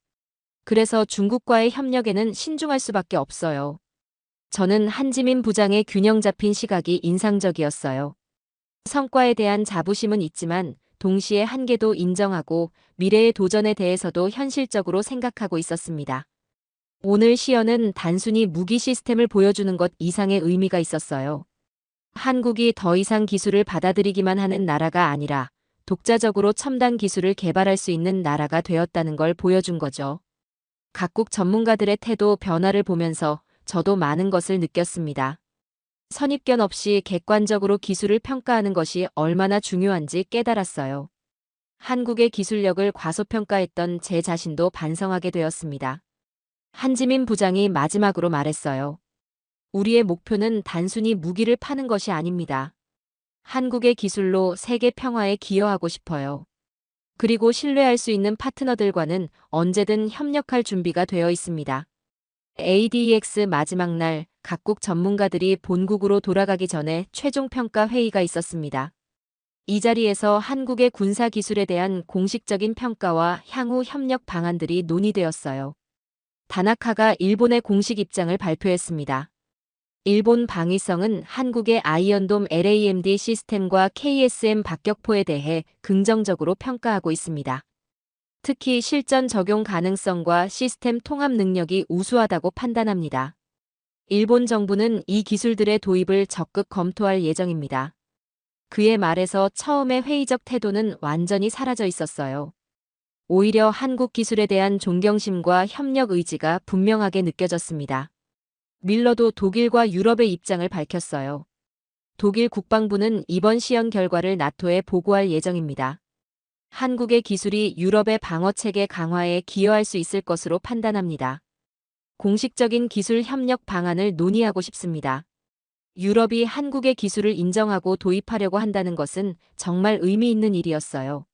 그래서 중국과의 협력에는 신중할 수밖에 없어요. 저는 한지민 부장의 균형 잡힌 시각이 인상적이었어요. 성과에 대한 자부심은 있지만 동시에 한계도 인정하고 미래의 도전에 대해서도 현실적으로 생각하고 있었습니다. 오늘 시연은 단순히 무기 시스템을 보여주는 것 이상의 의미가 있었어요. 한국이 더 이상 기술을 받아들이기만 하는 나라가 아니라 독자적으로 첨단 기술을 개발할 수 있는 나라가 되었다는 걸 보여준 거죠. 각국 전문가들의 태도 변화를 보면서 저도 많은 것을 느꼈습니다. 선입견 없이 객관적으로 기술을 평가하는 것이 얼마나 중요한지 깨달았어요. 한국의 기술력을 과소평가했던 제 자신도 반성하게 되었습니다. 한지민 부장이 마지막으로 말했어요. 우리의 목표는 단순히 무기를 파는 것이 아닙니다. 한국의 기술로 세계 평화에 기여하고 싶어요. 그리고 신뢰할 수 있는 파트너들과는 언제든 협력할 준비가 되어 있습니다. ADEX 마지막 날 각국 전문가들이 본국으로 돌아가기 전에 최종 평가 회의가 있었습니다. 이 자리에서 한국의 군사 기술에 대한 공식적인 평가와 향후 협력 방안들이 논의되었어요. 다나카가 일본의 공식 입장을 발표했습니다. 일본 방위성은 한국의 아이언돔 LAMD 시스템과 KSM 박격포에 대해 긍정적으로 평가하고 있습니다. 특히 실전 적용 가능성과 시스템 통합 능력이 우수하다고 판단합니다. 일본 정부는 이 기술들의 도입을 적극 검토할 예정입니다. 그의 말에서 처음의 회의적 태도는 완전히 사라져 있었어요. 오히려 한국 기술에 대한 존경심과 협력 의지가 분명하게 느껴졌습니다. 밀러도 독일과 유럽의 입장을 밝혔어요. 독일 국방부는 이번 시연 결과를 나토에 보고할 예정입니다. 한국의 기술이 유럽의 방어체계 강화에 기여할 수 있을 것으로 판단합니다. 공식적인 기술 협력 방안을 논의하고 싶습니다. 유럽이 한국의 기술을 인정하고 도입하려고 한다는 것은 정말 의미 있는 일이었어요.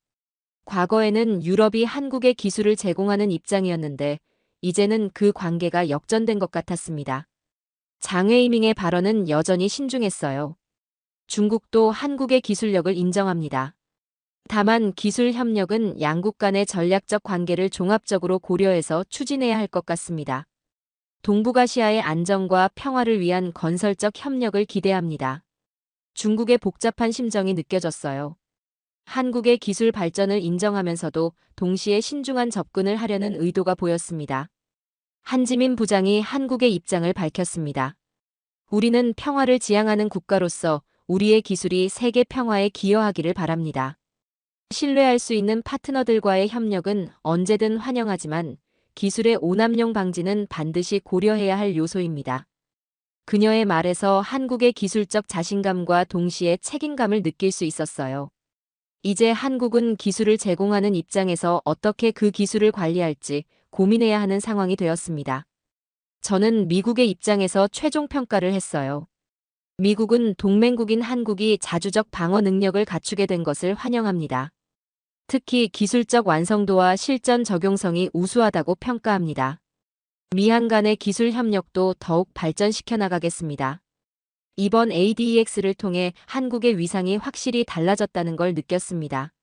과거에는 유럽이 한국의 기술을 제공하는 입장이었는데 이제는 그 관계가 역전된 것 같았습니다. 장 웨이밍의 발언은 여전히 신중했어요. 중국도 한국의 기술력을 인정합니다. 다만 기술 협력은 양국 간의 전략적 관계를 종합적으로 고려해서 추진해야 할 것 같습니다. 동북아시아의 안정과 평화를 위한 건설적 협력을 기대합니다. 중국의 복잡한 심정이 느껴졌어요. 한국의 기술 발전을 인정하면서도 동시에 신중한 접근을 하려는 의도가 보였습니다. 한지민 부장이 한국의 입장을 밝혔습니다. 우리는 평화를 지향하는 국가로서 우리의 기술이 세계 평화에 기여하기를 바랍니다. 신뢰할 수 있는 파트너들과의 협력은 언제든 환영하지만 기술의 오남용 방지는 반드시 고려해야 할 요소입니다. 그녀의 말에서 한국의 기술적 자신감과 동시에 책임감을 느낄 수 있었어요. 이제 한국은 기술을 제공하는 입장에서 어떻게 그 기술을 관리할지 고민해야 하는 상황이 되었습니다. 저는 미국의 입장에서 최종 평가를 했어요. 미국은 동맹국인 한국이 자주적 방어 능력을 갖추게 된 것을 환영합니다. 특히 기술적 완성도와 실전 적용성이 우수하다고 평가합니다. 미한 간의 기술 협력도 더욱 발전시켜 나가겠습니다. 이번 ADEX를 통해 한국의 위상이 확실히 달라졌다는 걸 느꼈습니다.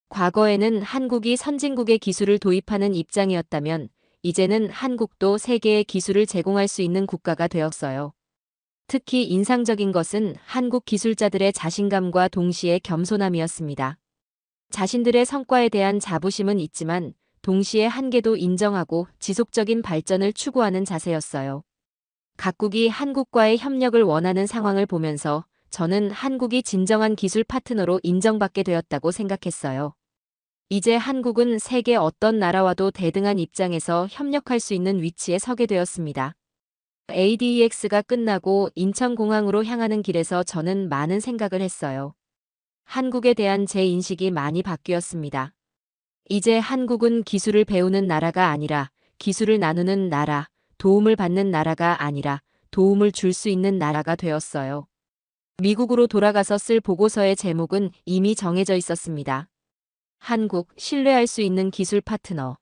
과거에는 한국이 선진국의 기술을 도입하는 입장이었다면 이제는 한국도 세계의 기술을 제공할 수 있는 국가가 되었어요. 특히 인상적인 것은 한국 기술자들의 자신감과 동시에 겸손함이었습니다. 자신들의 성과에 대한 자부심은 있지만 동시에 한계도 인정하고 지속적인 발전을 추구하는 자세였어요. 각국이 한국과의 협력을 원하는 상황을 보면서 저는 한국이 진정한 기술 파트너로 인정받게 되었다고 생각했어요. 이제 한국은 세계 어떤 나라와도 대등한 입장에서 협력할 수 있는 위치에 서게 되었습니다. ADEX가 끝나고 인천공항으로 향하는 길에서 저는 많은 생각을 했어요. 한국에 대한 제 인식이 많이 바뀌었습니다. 이제 한국은 기술을 배우는 나라가 아니라 기술을 나누는 나라, 도움을 받는 나라가 아니라 도움을 줄 수 있는 나라가 되었어요. 미국으로 돌아가서 쓸 보고서의 제목은 이미 정해져 있었습니다. 한국, 신뢰할 수 있는 기술 파트너.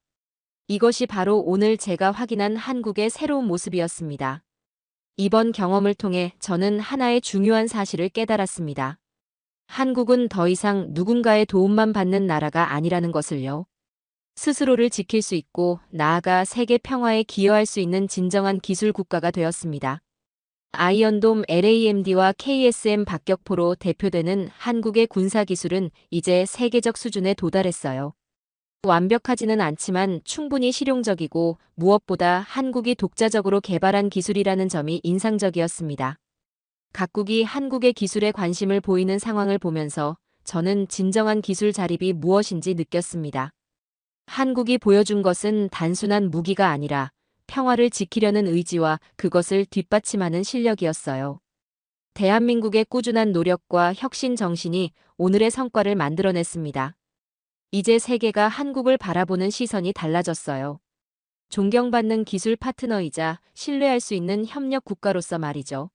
이것이 바로 오늘 제가 확인한 한국의 새로운 모습이었습니다. 이번 경험을 통해 저는 하나의 중요한 사실을 깨달았습니다. 한국은 더 이상 누군가의 도움만 받는 나라가 아니라는 것을요. 스스로를 지킬 수 있고 나아가 세계 평화에 기여할 수 있는 진정한 기술 국가가 되었습니다. 아이언돔 LAMD와 KSM 박격포로 대표되는 한국의 군사기술은 이제 세계적 수준에 도달했어요. 완벽하지는 않지만 충분히 실용적이고 무엇보다 한국이 독자적으로 개발한 기술이라는 점이 인상적이었습니다. 각국이 한국의 기술에 관심을 보이는 상황을 보면서 저는 진정한 기술 자립이 무엇인지 느꼈습니다. 한국이 보여준 것은 단순한 무기가 아니라 평화를 지키려는 의지와 그것을 뒷받침하는 실력이었어요. 대한민국의 꾸준한 노력과 혁신 정신이 오늘의 성과를 만들어냈습니다. 이제 세계가 한국을 바라보는 시선이 달라졌어요. 존경받는 기술 파트너이자 신뢰할 수 있는 협력 국가로서 말이죠.